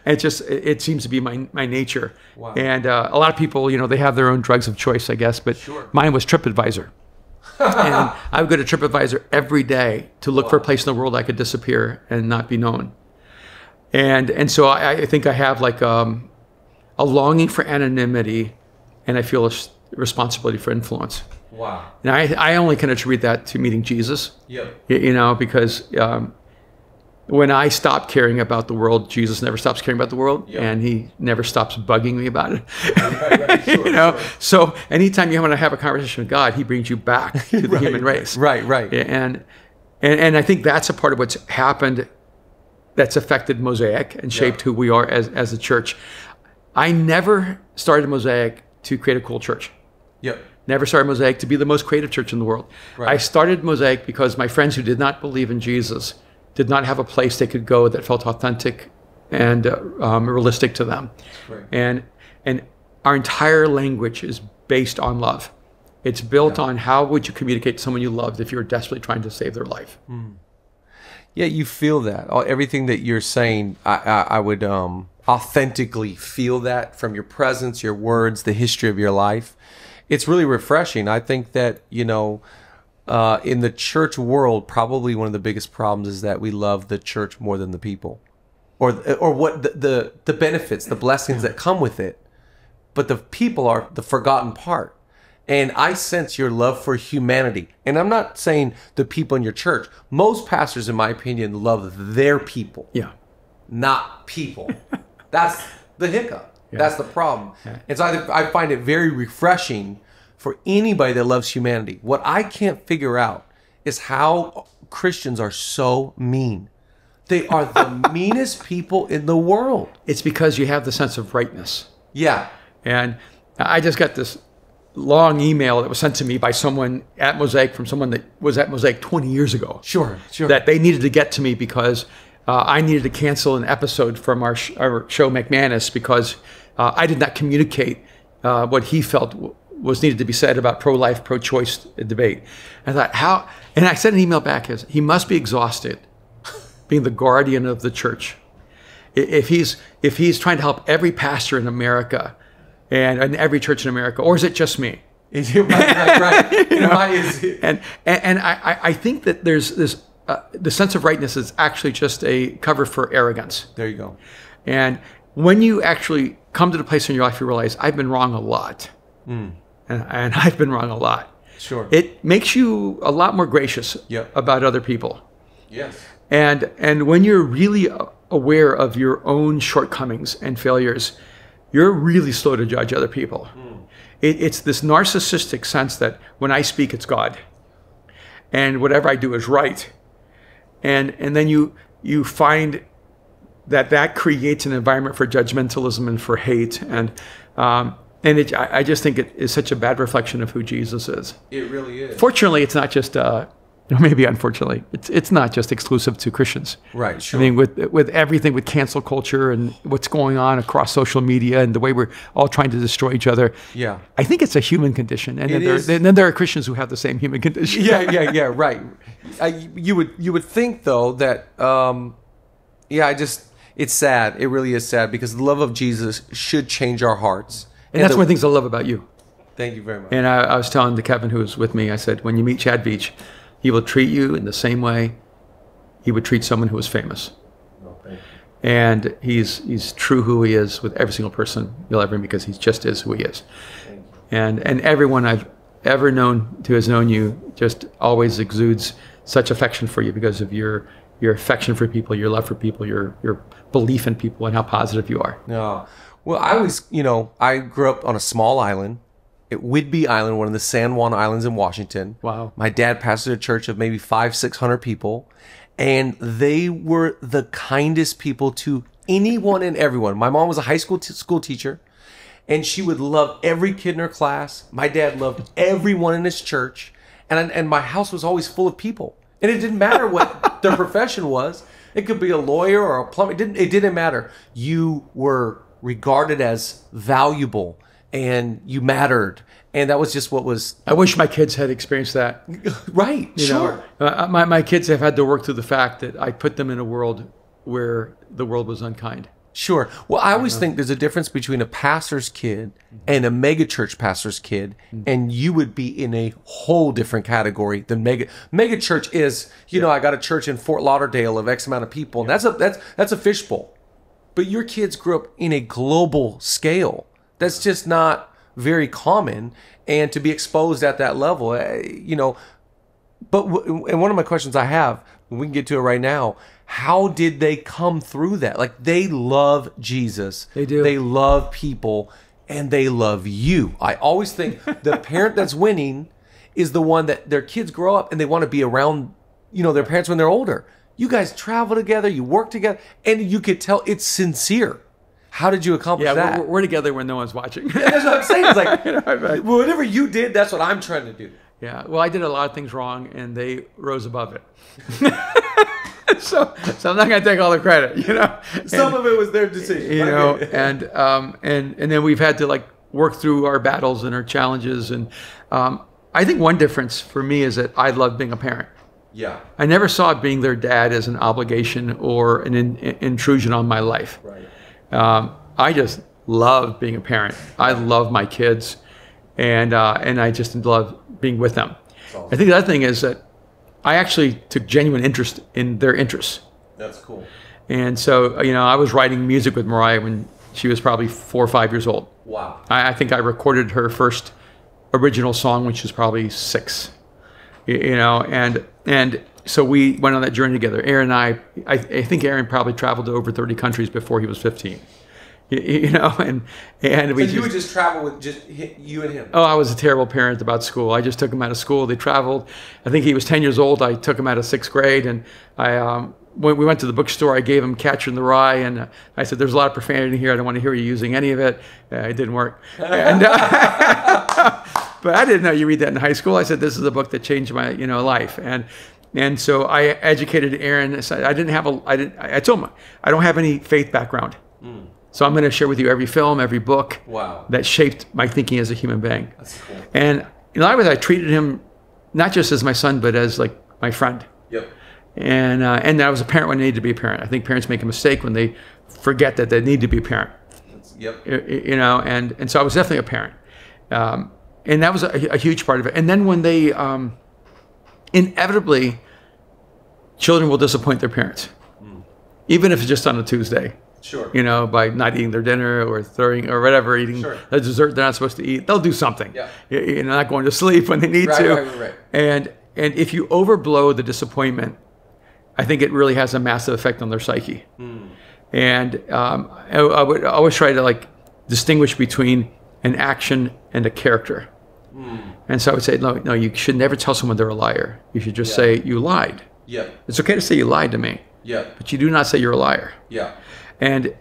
[SPEAKER 2] And it seems to be my nature.
[SPEAKER 1] Wow.
[SPEAKER 2] And a lot of people, they have their own drugs of choice, I guess, but mine was TripAdvisor. And I would go to TripAdvisor every day to look for a place in the world I could disappear and not be known. And so I think I have like a longing for anonymity, and I feel a responsibility for influence.
[SPEAKER 1] Wow.
[SPEAKER 2] And I only can attribute that to meeting Jesus.
[SPEAKER 1] Yep.
[SPEAKER 2] Because when I stop caring about the world, Jesus never stops caring about the world, and he never stops bugging me about it.
[SPEAKER 1] Right, sure.
[SPEAKER 2] So anytime you want to have a conversation with God, he brings you back to the human race.
[SPEAKER 1] Right.
[SPEAKER 2] And I think that's a part of what's happened that's affected Mosaic and shaped who we are as a church. I never started Mosaic to create a cool church.
[SPEAKER 1] Yep.
[SPEAKER 2] Never started Mosaic to be the most creative church in the world. Right. I started Mosaic because my friends who did not believe in Jesus did not have a place they could go that felt authentic and realistic to them. Right. And our entire language is based on love. It's built on how would you communicate to someone you loved if you were desperately trying to save their life.
[SPEAKER 1] Mm. Yeah, you feel that. Everything that you're saying, I would authentically feel that from your presence, your words, the history of your life. It's really refreshing. I think that, in the church world, probably one of the biggest problems is that we love the church more than the people, or what the benefits, the blessings that come with it. But the people are the forgotten part. And I sense your love for humanity. And I'm not saying the people in your church. Most pastors, in my opinion, love their people.
[SPEAKER 2] Yeah.
[SPEAKER 1] Not people. That's the hiccup. Yeah. That's the problem. Yeah. And so I find it very refreshing for anybody that loves humanity. What I can't figure out is how Christians are so mean. They are the meanest people in the world.
[SPEAKER 2] It's because you have the sense of rightness.
[SPEAKER 1] Yeah.
[SPEAKER 2] And I just got this long email that was sent to me by someone at Mosaic, from someone that was at Mosaic 20 years ago.
[SPEAKER 1] Sure.
[SPEAKER 2] That they needed to get to me because I needed to cancel an episode from our show McManus because I did not communicate what he felt was needed to be said about pro-life, pro-choice debate. And I thought, how? And I sent an email back, he must be exhausted being the guardian of the church. If he's trying to help every pastor in America and every church in America, or is it just me?
[SPEAKER 1] Right.
[SPEAKER 2] And I think that there's this the sense of rightness is actually just a cover for arrogance.
[SPEAKER 1] There you go.
[SPEAKER 2] And when you actually come to the place in your life you realize I've been wrong a lot, and I've been wrong a lot.
[SPEAKER 1] Sure.
[SPEAKER 2] It makes you a lot more gracious about other people.
[SPEAKER 1] Yes.
[SPEAKER 2] And when you're really aware of your own shortcomings and failures, you're really slow to judge other people. It's this narcissistic sense that when I speak, it's God. And whatever I do is right. And then you find that creates an environment for judgmentalism and for hate. I just think it is such a bad reflection of who Jesus is.
[SPEAKER 1] It really is.
[SPEAKER 2] Fortunately, it's not just... maybe unfortunately, it's not just exclusive to Christians.
[SPEAKER 1] Right, sure.
[SPEAKER 2] I mean, with everything with cancel culture and what's going on across social media and the way we're all trying to destroy each other.
[SPEAKER 1] Yeah.
[SPEAKER 2] I think it's a human condition. And then there are Christians who have the same human condition.
[SPEAKER 1] Yeah, right. You would think, though, that, it's sad. It really is sad because the love of Jesus should change our hearts.
[SPEAKER 2] And that's one of the things I love about you.
[SPEAKER 1] Thank you very much.
[SPEAKER 2] And I was telling to Kevin, who was with me, I said, when you meet Chad Veach, he will treat you in the same way he would treat someone who was famous.
[SPEAKER 1] Oh, thank you.
[SPEAKER 2] And he's true who he is with every single person you'll ever meet because he just is who he is.
[SPEAKER 1] Thank you.
[SPEAKER 2] And everyone I've ever known who has known you just always exudes such affection for you because of your affection for people, your love for people, your belief in people, and how positive you are.
[SPEAKER 1] No. Well, I grew up on a small island. At Whidbey Island, one of the San Juan Islands in Washington.
[SPEAKER 2] Wow. My
[SPEAKER 1] dad pastored a church of maybe 500-600 people, and they were the kindest people to anyone and everyone. My mom was a high school school teacher, and she would love every kid in her class. My dad loved everyone in his church, and my house was always full of people. And it didn't matter what their profession was. It could be a lawyer or a plumber. It didn't matter. You were regarded as valuable and you mattered. And that was just what was...
[SPEAKER 2] I wish my kids had experienced that.
[SPEAKER 1] Right, sure.
[SPEAKER 2] My kids have had to work through the fact that I put them in a world where the world was unkind.
[SPEAKER 1] Sure. Well, I always think there's a difference between a pastor's kid and a megachurch pastor's kid, and you would be in a whole different category than megachurch is. You know, I got a church in Fort Lauderdale of X amount of people, and that's a fishbowl. But your kids grew up in a global scale. That's just not very common, and to be exposed at that level, you know. But and one of my questions I have, we can get to it right now. How did they come through that? Like, they love Jesus.
[SPEAKER 2] They do.
[SPEAKER 1] They love people, and they love you. I always think the parent that's winning is the one that their kids grow up and they want to be around, you know, their parents when they're older. You guys travel together, you work together, and you could tell it's sincere. How did you accomplish that?
[SPEAKER 2] Yeah, we're together when no one's watching.
[SPEAKER 1] That's what I'm saying. It's like, whatever you did, that's what I'm trying to do.
[SPEAKER 2] Yeah, well, I did a lot of things wrong, and they rose above it. So I'm not going to take all the credit, you know.
[SPEAKER 1] Some of it was their decision,
[SPEAKER 2] you know. And then we've had to like work through our battles and our challenges. And I think one difference for me is that I love being a parent.
[SPEAKER 1] Yeah.
[SPEAKER 2] I never saw being their dad as an obligation or an intrusion on my life.
[SPEAKER 1] Right.
[SPEAKER 2] I just love being a parent. I love my kids, and I just love being with them. Awesome. I think the other thing is that I actually took genuine interest in their interests.
[SPEAKER 1] That's cool.
[SPEAKER 2] And so, you know, I was writing music with Mariah when she was probably 4 or 5 years old.
[SPEAKER 1] Wow. I
[SPEAKER 2] think I recorded her first original song when she was probably 6. You know, and so we went on that journey together. Aaron and I think Aaron probably traveled to over 30 countries before he was 15. You know, and we.
[SPEAKER 1] So you would just travel with just you and him.
[SPEAKER 2] Oh, I was a terrible parent about school. I just took him out of school. They traveled. I think he was 10 years old. I took him out of 6th grade, and when we went to the bookstore, I gave him Catcher in the Rye, and I said, "There's a lot of profanity here. I don't want to hear you using any of it." It didn't work. And, but I didn't know you read that in high school. I said, "This is a book that changed my life," and so I educated Aaron. I told him I don't have any faith background. So I'm going to share with you every film, every book that shaped my thinking as a human being.
[SPEAKER 1] That's cool.
[SPEAKER 2] And in a lot of ways, I treated him not just as my son, but as like my friend.
[SPEAKER 1] Yep.
[SPEAKER 2] And I was a parent when I needed to be a parent. I think parents make a mistake when they forget that they need to be a parent.
[SPEAKER 1] Yep.
[SPEAKER 2] You know, and so I was definitely a parent. And that was a huge part of it. And then when they, inevitably, children will disappoint their parents, even if it's just on a Tuesday.
[SPEAKER 1] Sure.
[SPEAKER 2] You know, by not eating their dinner or eating a dessert they're not supposed to eat. They'll do something.
[SPEAKER 1] Yeah.
[SPEAKER 2] You're not going to sleep when they need to.
[SPEAKER 1] Right.
[SPEAKER 2] And if you overblow the disappointment, I think it really has a massive effect on their psyche. And I would always try to like distinguish between an action and a character. And so I would say, no, you should never tell someone they're a liar. You should just say you lied.
[SPEAKER 1] Yeah.
[SPEAKER 2] It's okay to say you lied to me.
[SPEAKER 1] Yeah.
[SPEAKER 2] But you do not say you're a liar.
[SPEAKER 1] Yeah.
[SPEAKER 2] And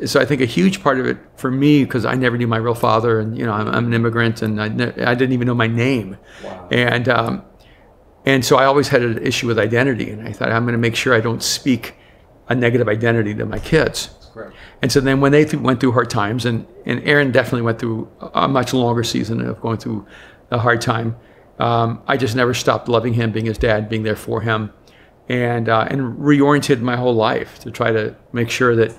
[SPEAKER 2] so I think a huge part of it for me, because I never knew my real father, and you know I'm an immigrant, and I didn't even know my name.
[SPEAKER 1] Wow.
[SPEAKER 2] And so I always had an issue with identity, and I thought I'm going to make sure I don't speak a negative identity to my kids.
[SPEAKER 1] That's correct.
[SPEAKER 2] And so then when they went through hard times, and Aaron definitely went through a much longer season of going through a hard time, I just never stopped loving him, being his dad, being there for him, and reoriented my whole life to try to make sure that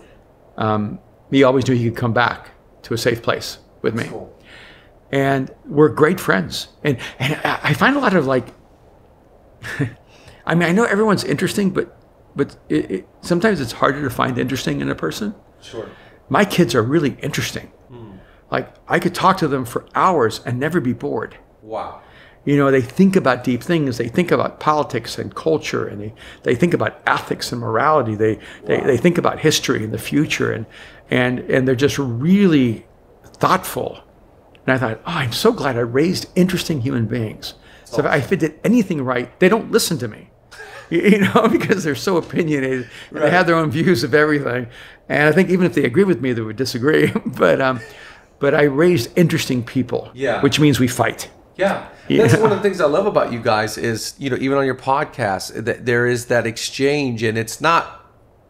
[SPEAKER 2] he always knew he could come back to a safe place with me.
[SPEAKER 1] Cool.
[SPEAKER 2] And we're great friends. And I find a lot of like, I mean, I know everyone's interesting, but sometimes it's harder to find interesting in a person.
[SPEAKER 1] Sure.
[SPEAKER 2] My kids are really interesting. Like I could talk to them for hours and never be bored.
[SPEAKER 1] Wow.
[SPEAKER 2] You know, they think about deep things. They think about politics and culture, and they think about ethics and morality. They think about history and the future, and they're just really thoughtful. And I thought, oh, I'm so glad I raised interesting human beings. So if I did anything right, they don't listen to me, you know, because they're so opinionated. And they have their own views of everything. And I think even if they agree with me, they would disagree. But I raised interesting people, which means we fight.
[SPEAKER 1] Yeah. That's one of the things I love about you guys is, even on your podcast, that there is that exchange, and it's not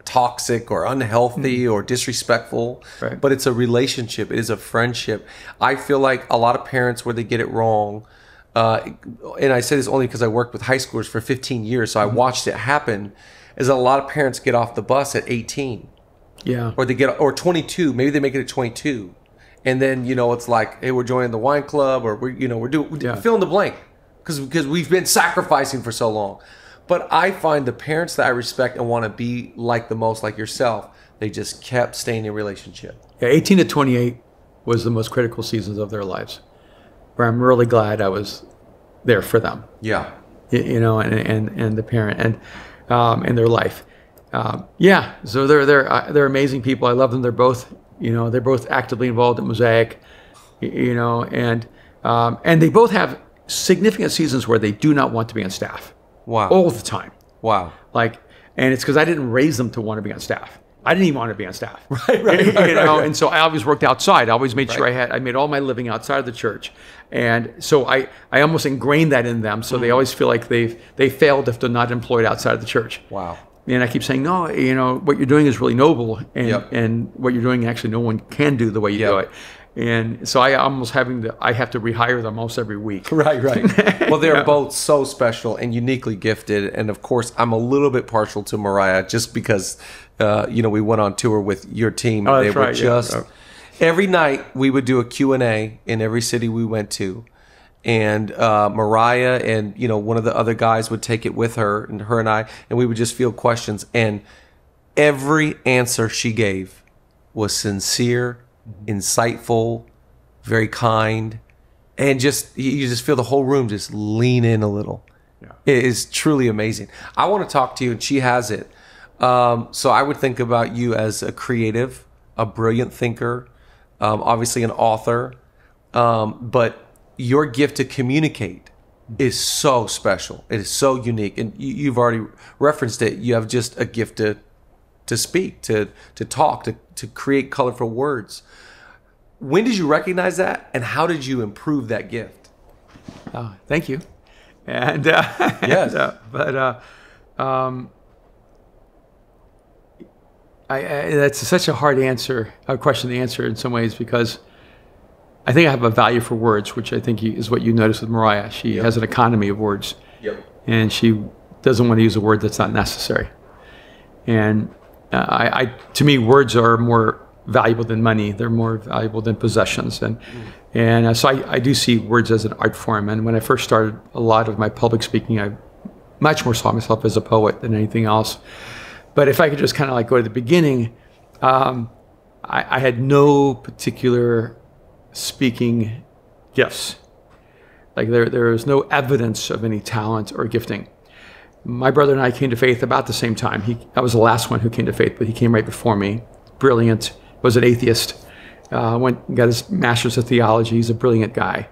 [SPEAKER 1] toxic or unhealthy or disrespectful,
[SPEAKER 2] right.
[SPEAKER 1] But it's a relationship. It is a friendship. I feel like a lot of parents, where they get it wrong, and I say this only because I worked with high schoolers for 15 years, so I watched it happen, is that a lot of parents get off the bus at 18.
[SPEAKER 2] Yeah.
[SPEAKER 1] Or 22. Maybe they make it at 22. And then, it's like, hey, we're joining the wine club, or we're doing fill in the blank, because we've been sacrificing for so long. But I find the parents that I respect and want to be like the most, like yourself, they just kept staying in relationship.
[SPEAKER 2] Yeah, 18 to 28 was the most critical seasons of their lives, where I'm really glad I was there for them.
[SPEAKER 1] Yeah.
[SPEAKER 2] And the parent and their life. So they're amazing people. I love them. They're both actively involved at Mosaic, and they both have significant seasons where they do not want to be on staff.
[SPEAKER 1] Wow.
[SPEAKER 2] All the time.
[SPEAKER 1] Wow.
[SPEAKER 2] And it's because I didn't raise them to want to be on staff. I didn't even want to be on staff.
[SPEAKER 1] Right.
[SPEAKER 2] And so I always worked outside. I always made sure I made all my living outside of the church. And so I almost ingrained that in them. So they always feel like they failed if they're not employed outside of the church.
[SPEAKER 1] Wow.
[SPEAKER 2] And I keep saying, no, what you're doing is really noble. And what you're doing, actually, no one can do the way you do it. And so I have to rehire them almost every week.
[SPEAKER 1] Right. Well, they're both so special and uniquely gifted. And of course, I'm a little bit partial to Mariah just because, we went on tour with your team.
[SPEAKER 2] Oh,
[SPEAKER 1] they
[SPEAKER 2] that's
[SPEAKER 1] were
[SPEAKER 2] right.
[SPEAKER 1] just every night we would do a Q&A in every city we went to. And Mariah and, one of the other guys would take it with her and I, and we would just field questions. And every answer she gave was sincere, insightful, very kind, and you just feel the whole room just lean in a little. Yeah. It is truly amazing. I want to talk to you, and she has it. So I would think about you as a creative, a brilliant thinker, obviously an author, but your gift to communicate is so special. It is so unique, and you've already referenced it. You have just a gift to speak, to talk, to create colorful words. When did you recognize that, and how did you improve that gift?
[SPEAKER 2] Thank you. And
[SPEAKER 1] yes,
[SPEAKER 2] that's such a hard question to answer in some ways, because I think I have a value for words, which I think is what you noticed with Mariah. She has an economy of words, and she doesn't want to use a word that's not necessary. And to me, words are more valuable than money. They're more valuable than possessions. And so I do see words as an art form. And when I first started a lot of my public speaking, I much more saw myself as a poet than anything else. But if I could just kind of go to the beginning, I had no particular speaking gifts. There was no evidence of any talent or gifting. My brother and I came to faith about the same time. I was the last one who came to faith, but he came right before me. Brilliant, was an atheist. Got his master's of theology. He's a brilliant guy.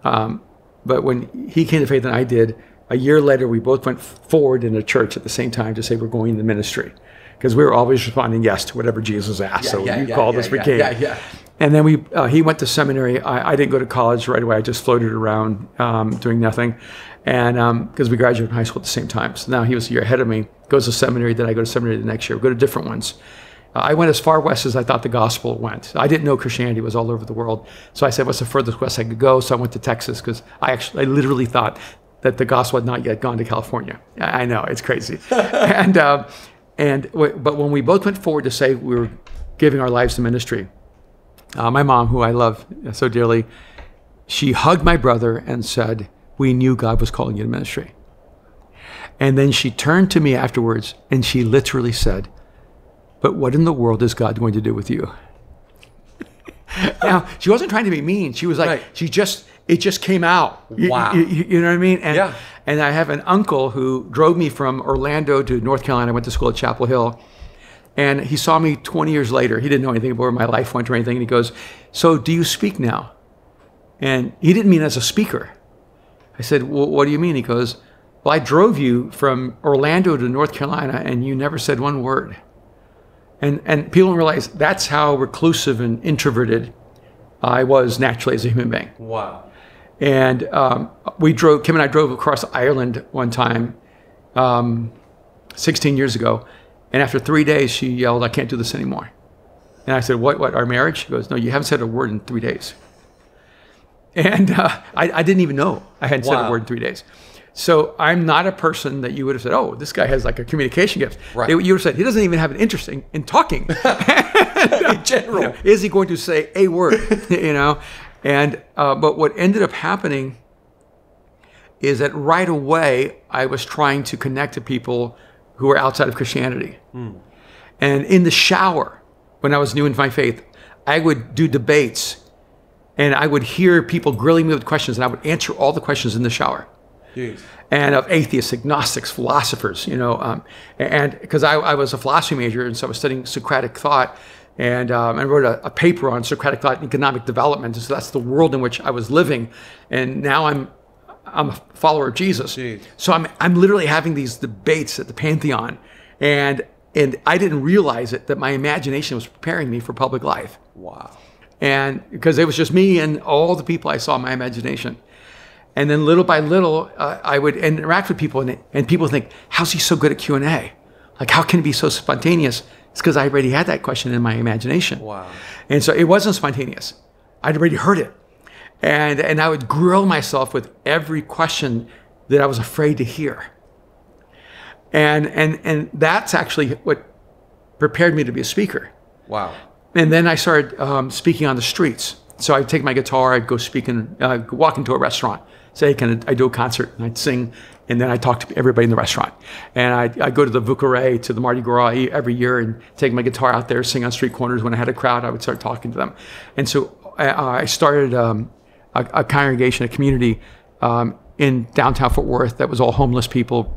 [SPEAKER 2] But when he came to faith and I did, a year later, we both went forward in a church at the same time to say we're going into ministry, because we were always responding yes to whatever Jesus asked. You called us, we came. And then he went to seminary. I didn't go to college right away. I just floated around doing nothing. And because we graduated from high school at the same time. So now he was a year ahead of me, goes to seminary, then I go to seminary the next year. We go to different ones. I went as far west as I thought the gospel went. I didn't know Christianity was all over the world. So I said, what's the furthest west I could go? So I went to Texas, because I literally thought that the gospel had not yet gone to California. I know, it's crazy. But when we both went forward to say we were giving our lives to ministry, my mom, who I love so dearly, she hugged my brother and said, we knew God was calling you to ministry. And then she turned to me afterwards and she literally said, but what in the world is God going to do with you? Now, she wasn't trying to be mean. She was like, it just came out.
[SPEAKER 1] Wow.
[SPEAKER 2] You know what I mean? And I have an uncle who drove me from Orlando to North Carolina. I went to school at Chapel Hill. And he saw me 20 years later. He didn't know anything about where my life went or anything. And he goes, so do you speak now? And he didn't mean as a speaker. I said, well, what do you mean? He goes, well, I drove you from Orlando to North Carolina and you never said one word. And people don't realize that's how reclusive and introverted I was naturally as a human being.
[SPEAKER 1] Wow.
[SPEAKER 2] And Kim and I drove across Ireland one time, 16 years ago. And after 3 days, she yelled, "I can't do this anymore." And I said, what, our marriage? She goes, "No, you haven't said a word in 3 days." And I didn't even know I hadn't said a word in 3 days. So I'm not a person that you would have said, "Oh, this guy has like a communication gift."
[SPEAKER 1] Right.
[SPEAKER 2] You would have said, "He doesn't even have an interest in talking."
[SPEAKER 1] In general.
[SPEAKER 2] Is he going to say a word? And but what ended up happening is that right away I was trying to connect to people who were outside of Christianity. And in the shower, when I was new in my faith, I would do debates, and I would hear people grilling me with questions, and I would answer all the questions in the shower.
[SPEAKER 1] Jeez.
[SPEAKER 2] And of atheists, agnostics, philosophers, and because I was a philosophy major, and so I was studying Socratic thought, and I wrote a paper on Socratic thought and economic development, and so that's the world in which I was living, and now I'm a follower of Jesus.
[SPEAKER 1] Jeez.
[SPEAKER 2] So I'm literally having these debates at the Pantheon, and I didn't realize it, that my imagination was preparing me for public life.
[SPEAKER 1] Wow.
[SPEAKER 2] And because it was just me and all the people I saw in my imagination. And then little by little, I would interact with people, and people think, "How's he so good at Q&A? Like, how can he be so spontaneous?" It's because I already had that question in my imagination.
[SPEAKER 1] Wow.
[SPEAKER 2] And so it wasn't spontaneous. I'd already heard it. And I would grill myself with every question that I was afraid to hear. And that's actually what prepared me to be a speaker.
[SPEAKER 1] Wow.
[SPEAKER 2] And then I started speaking on the streets. So I'd take my guitar, I'd go speak and walk into a restaurant, say, "Can I do a concert?" And I'd sing, and then I'd talk to everybody in the restaurant. And I'd go to the Vucare, to the Mardi Gras every year, and take my guitar out there, sing on street corners. When I had a crowd, I would start talking to them. And so I started a congregation, a community in downtown Fort Worth that was all homeless people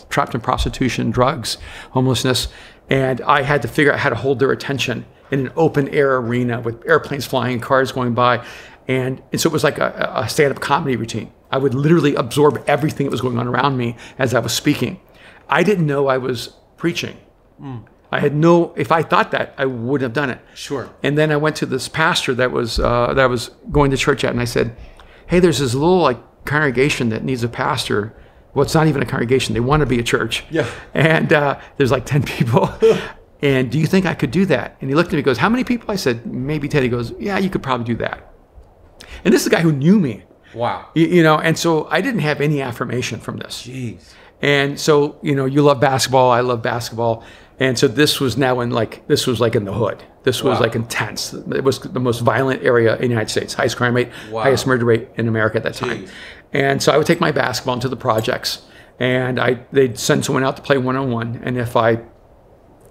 [SPEAKER 2] trapped in prostitution, drugs, homelessness. And I had to figure out how to hold their attention in an open air arena with airplanes flying, cars going by. And so it was like a stand-up comedy routine. I would literally absorb everything that was going on around me as I was speaking. I didn't know I was preaching. I had if I thought that, I wouldn't have done it.
[SPEAKER 1] Sure.
[SPEAKER 2] And then I went to this pastor that I was going to church at, and I said, "Hey, there's this little congregation that needs a pastor." Well, it's not even a congregation. They want to be a church.
[SPEAKER 1] Yeah.
[SPEAKER 2] And there's like 10 people. And do you think I could do that? And he looked at me and goes, "How many people?" I said, "Maybe 10. He goes, "Yeah, you could probably do that." And this is a guy who knew me.
[SPEAKER 1] Wow.
[SPEAKER 2] And so I didn't have any affirmation from this.
[SPEAKER 1] Jeez.
[SPEAKER 2] And so, you love basketball. I love basketball. And so this was now in the hood. This was intense. It was the most violent area in the United States. Highest crime rate, highest murder rate in America at that time.
[SPEAKER 1] Jeez.
[SPEAKER 2] And so I would take my basketball into the projects, and they'd send someone out to play one-on-one. And if I,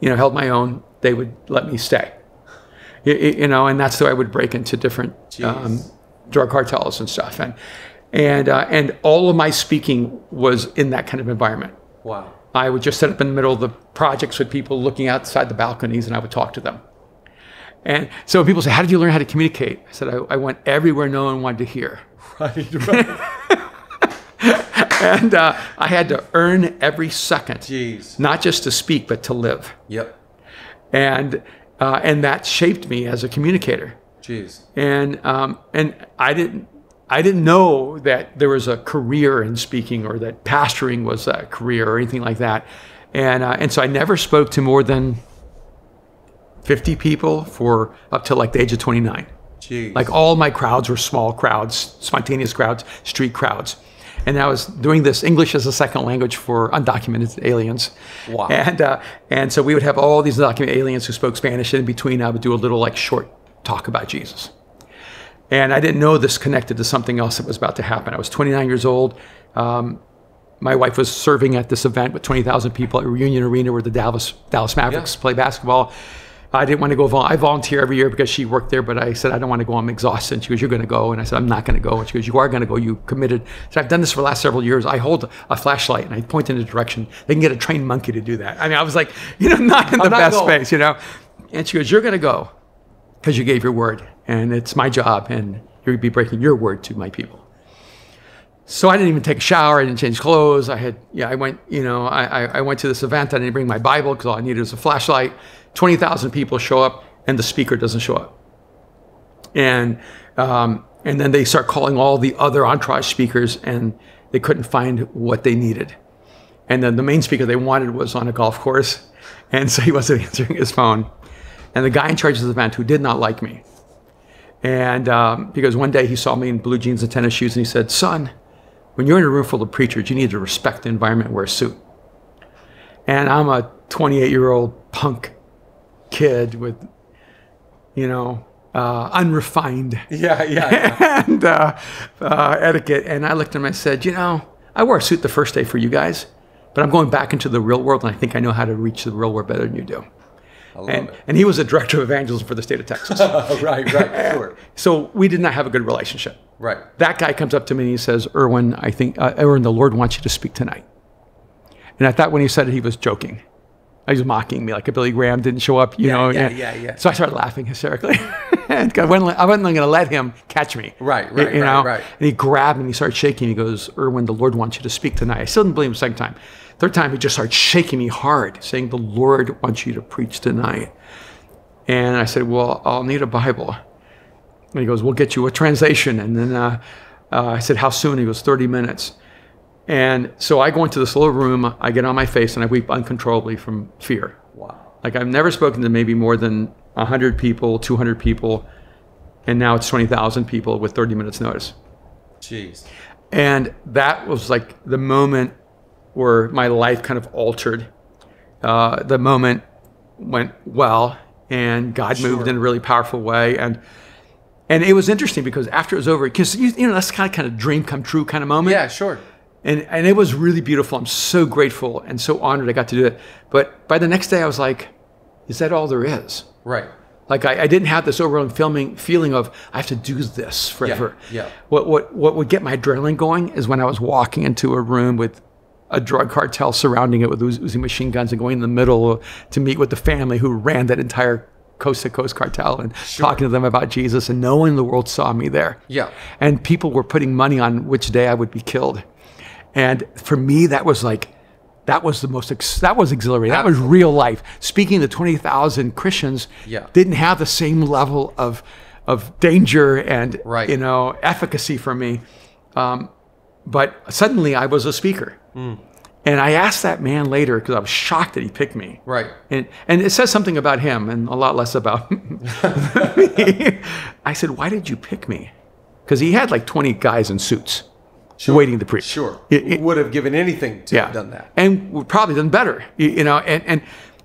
[SPEAKER 2] held my own, they would let me stay. And that's how I would break into different drug cartels and stuff. And all of my speaking was in that kind of environment.
[SPEAKER 1] Wow.
[SPEAKER 2] I would just sit up in the middle of the projects with people looking outside the balconies, and I would talk to them. And so when people say, "How did you learn how to communicate?" I said, I went everywhere no one wanted to hear.
[SPEAKER 1] Right.
[SPEAKER 2] And I had to earn every second.
[SPEAKER 1] Jeez.
[SPEAKER 2] Not just to speak, but to live.
[SPEAKER 1] Yep.
[SPEAKER 2] And that shaped me as a communicator.
[SPEAKER 1] Jeez.
[SPEAKER 2] And I didn't know that there was a career in speaking, or that pastoring was a career, or anything like that. And so I never spoke to more than 50 people for up till the age of 29.
[SPEAKER 1] Jeez.
[SPEAKER 2] Like, all my crowds were small crowds, spontaneous crowds, street crowds. And I was doing this English as a second language for undocumented aliens.
[SPEAKER 1] Wow.
[SPEAKER 2] And so we would have all these undocumented aliens who spoke Spanish, and in between I would do a little short talk about Jesus. And I didn't know this connected to something else that was about to happen. I was 29 years old. My wife was serving at this event with 20,000 people at Reunion Arena, where the Dallas Mavericks play basketball. I didn't want to go. I volunteer every year because she worked there, but I said, "I don't want to go. I'm exhausted." And she goes, "You're going to go." And I said, "I'm not going to go." And she goes, "You are going to go. You committed." So I've done this for the last several years. I hold a flashlight and I point in a direction. They can get a trained monkey to do that. I mean, I was like, not in the best space, And she goes, "You're going to go because you gave your word, and it's my job, and you'll be breaking your word to my people." So I didn't even take a shower. I didn't change clothes. I went to this event. I didn't bring my Bible because all I needed was a flashlight. 20,000 people show up, and the speaker doesn't show up. And And then they start calling all the other entourage speakers, and they couldn't find what they needed. And then the main speaker they wanted was on a golf course, and so he wasn't answering his phone. And the guy in charge of the event, who did not like me, and because one day he saw me in blue jeans and tennis shoes, and he said, "Son, when you're in a room full of preachers, you need to respect the environment and wear a suit." And I'm a 28-year-old punk kid with, unrefined and etiquette. And I looked at him and I said, I wore a suit the first day for you guys, but I'm going back into the real world, and I think I know how to reach the real world better than you do. And he was a director of evangelism for the state of Texas.
[SPEAKER 1] Right, sure.
[SPEAKER 2] So we did not have a good relationship.
[SPEAKER 1] Right.
[SPEAKER 2] That guy comes up to me and he says, Erwin, Erwin, the Lord wants you to speak tonight. And I thought when he said it, he was joking. He was mocking me, like a Billy Graham didn't show up, know.
[SPEAKER 1] Yeah.
[SPEAKER 2] So I started laughing hysterically. And I wasn't going to let him catch me.
[SPEAKER 1] Right.
[SPEAKER 2] And he grabbed me and he started shaking. He goes, Erwin, the Lord wants you to speak tonight. I still didn't believe him the second time. Third time, he just started shaking me hard, saying, the Lord wants you to preach tonight. And I said, well, I'll need a Bible. And he goes, we'll get you a translation. And then I said, how soon? He goes, 30 minutes. And so I go into this little room, I get on my face, and I weep uncontrollably from fear.
[SPEAKER 1] Wow.
[SPEAKER 2] Like I've never spoken to maybe more than 100 people, 200 people, and now it's 20,000 people with 30 minutes notice.
[SPEAKER 1] Jeez.
[SPEAKER 2] And that was like the moment where my life kind of altered. The moment went well, and God moved in a really powerful way. And it was interesting because after it was over, because that's kind of dream come true kind of moment.
[SPEAKER 1] Yeah, sure.
[SPEAKER 2] And it was really beautiful. I'm so grateful and so honored I got to do it. But by the next day, I was like, is that all there is?
[SPEAKER 1] Right.
[SPEAKER 2] Like I didn't have this overwhelming feeling of I have to do this forever.
[SPEAKER 1] Yeah.
[SPEAKER 2] What would get my adrenaline going is when I was walking into a room with a drug cartel surrounding it with Uzi machine guns and going in the middle to meet with the family who ran that entire coast-to-coast cartel and talking to them about Jesus, and no one in the world saw me there.
[SPEAKER 1] Yeah.
[SPEAKER 2] And people were putting money on which day I would be killed. And for me, that was exhilarating. That was real life. Speaking to 20,000 Christians didn't have the same level of danger and efficacy for me. But suddenly I was a speaker. And I asked that man later, because I was shocked that he picked me.
[SPEAKER 1] Right.
[SPEAKER 2] And it says something about him and a lot less about me. I said, why did you pick me? Because he had like 20 guys in suits. Waiting to preach.
[SPEAKER 1] Sure. Would have given anything to have done that.
[SPEAKER 2] And would probably done better. And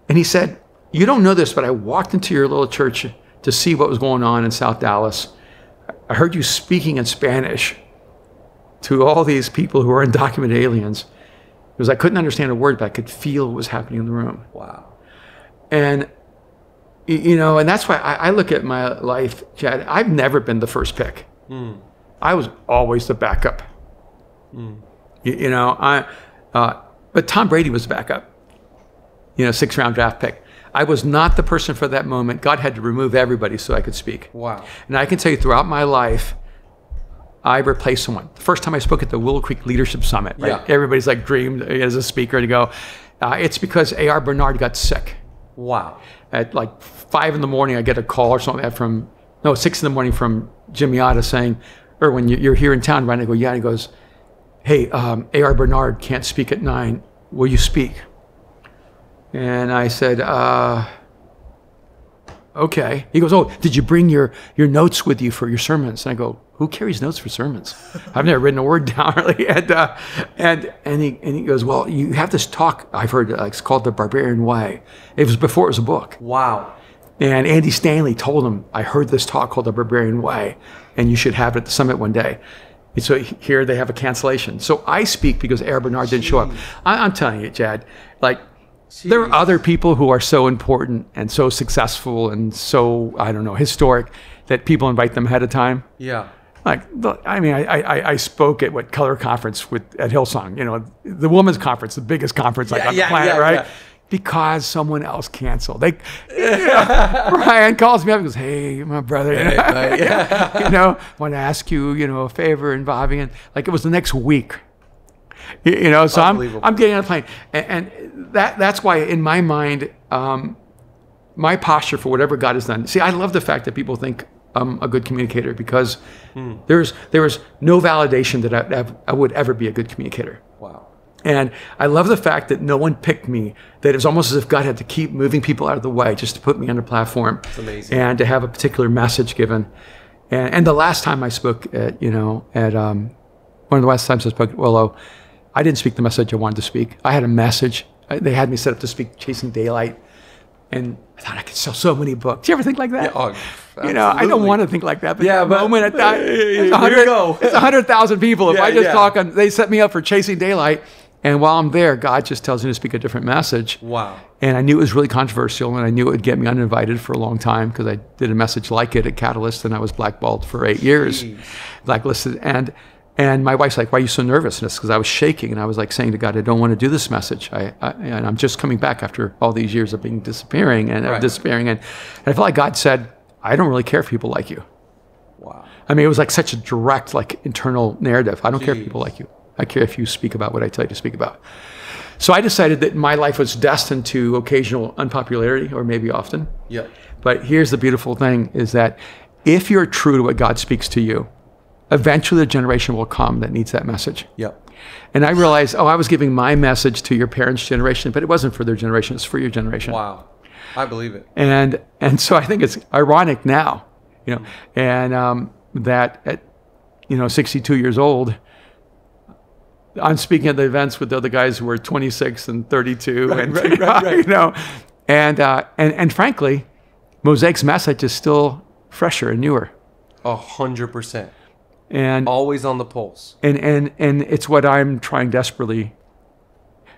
[SPEAKER 2] he said, you don't know this, but I walked into your little church to see what was going on in South Dallas. I heard you speaking in Spanish to all these people who are undocumented aliens. Because I couldn't understand a word, but I could feel what was happening in the room.
[SPEAKER 1] Wow.
[SPEAKER 2] And, and that's why I look at my life, Chad, I've never been the first pick. I was always the backup. But Tom Brady was the backup, 6th round draft pick. I was not the person for that moment. God had to remove everybody so I could speak.
[SPEAKER 1] Wow.
[SPEAKER 2] And I can tell you throughout my life, I replaced someone. The first time I spoke at the Willow Creek Leadership Summit, right?
[SPEAKER 1] Yeah.
[SPEAKER 2] Everybody's like dreamed as a speaker to go. It's because A.R. Bernard got sick.
[SPEAKER 1] Wow. At
[SPEAKER 2] like 5 in the morning, I get a call or something from 6 in the morning from Jim Miata saying, Erwin, you're here in town, right? I go, yeah. And he goes, hey, A.R. Bernard can't speak at 9. Will you speak? And I said, okay. He goes, oh, did you bring your notes with you for your sermons? And I go, who carries notes for sermons? I've never written a word down, really. And he goes, well, you have this talk I've heard, it's called The Barbarian Way. It was before it was a book.
[SPEAKER 1] Wow.
[SPEAKER 2] And Andy Stanley told him, I heard this talk called The Barbarian Way, and you should have it at the summit one day. And so here they have a cancellation. So I speak because A.R. Bernard didn't show up. I'm telling you, Chad, there are other people who are so important and so successful and so, historic that people invite them ahead of time.
[SPEAKER 1] Yeah.
[SPEAKER 2] I spoke at Color Conference at Hillsong, the women's conference, the biggest conference on the planet, right? Yeah. Because someone else canceled. Brian calls me up and goes, hey, my brother, want to ask you, a favor involving it. Like it was the next week. So I'm getting on a plane. And that's why in my mind, my posture for whatever God has done. See, I love the fact that people think I'm a good communicator because there was no validation that I would ever be a good communicator.
[SPEAKER 1] Wow.
[SPEAKER 2] And I love the fact that no one picked me, that it was almost as if God had to keep moving people out of the way just to put me on the platform.
[SPEAKER 1] That's amazing.
[SPEAKER 2] And to have a particular message given. And the last time I spoke at one of the last times I spoke at Willow, I didn't speak the message I wanted to speak. I had a message. They had me set up to speak Chasing Daylight. And I thought I could sell so many books. Do you ever think like that?
[SPEAKER 1] Yeah,
[SPEAKER 2] I don't want to think like that. But
[SPEAKER 1] yeah,
[SPEAKER 2] the moment I thought, it's 100,000 people. If I just talk on, they set me up for Chasing Daylight. And while I'm there, God just tells me to speak a different message.
[SPEAKER 1] Wow.
[SPEAKER 2] And I knew it was really controversial, and I knew it would get me uninvited for a long time because I did a message like it at Catalyst, and I was blackballed for 8 years, blacklisted. And my wife's like, "Why are you so nervous?" And it's because I was shaking, and I was like saying to God, "I don't want to do this message. And I'm just coming back after all these years of being disappearing, and I felt like God said, "I don't really care if people like you."
[SPEAKER 1] Wow.
[SPEAKER 2] I mean, it was like such a direct, like internal narrative. I don't care if people like you. I care if you speak about what I tell you to speak about. So I decided that my life was destined to occasional unpopularity, or maybe often.
[SPEAKER 1] Yeah.
[SPEAKER 2] But here's the beautiful thing, is that if you're true to what God speaks to you, eventually a generation will come that needs that message.
[SPEAKER 1] Yep.
[SPEAKER 2] And I realized, I was giving my message to your parents' generation, but it wasn't for their generation, it's for your generation.
[SPEAKER 1] Wow. I believe it.
[SPEAKER 2] And so I think it's ironic now, and that at 62 years old, I'm speaking at the events with the other guys who were 26 and 32, right. And frankly, Mosaic's message is still fresher and newer.
[SPEAKER 1] 100%.
[SPEAKER 2] And
[SPEAKER 1] always on the pulse.
[SPEAKER 2] And it's what I'm trying desperately.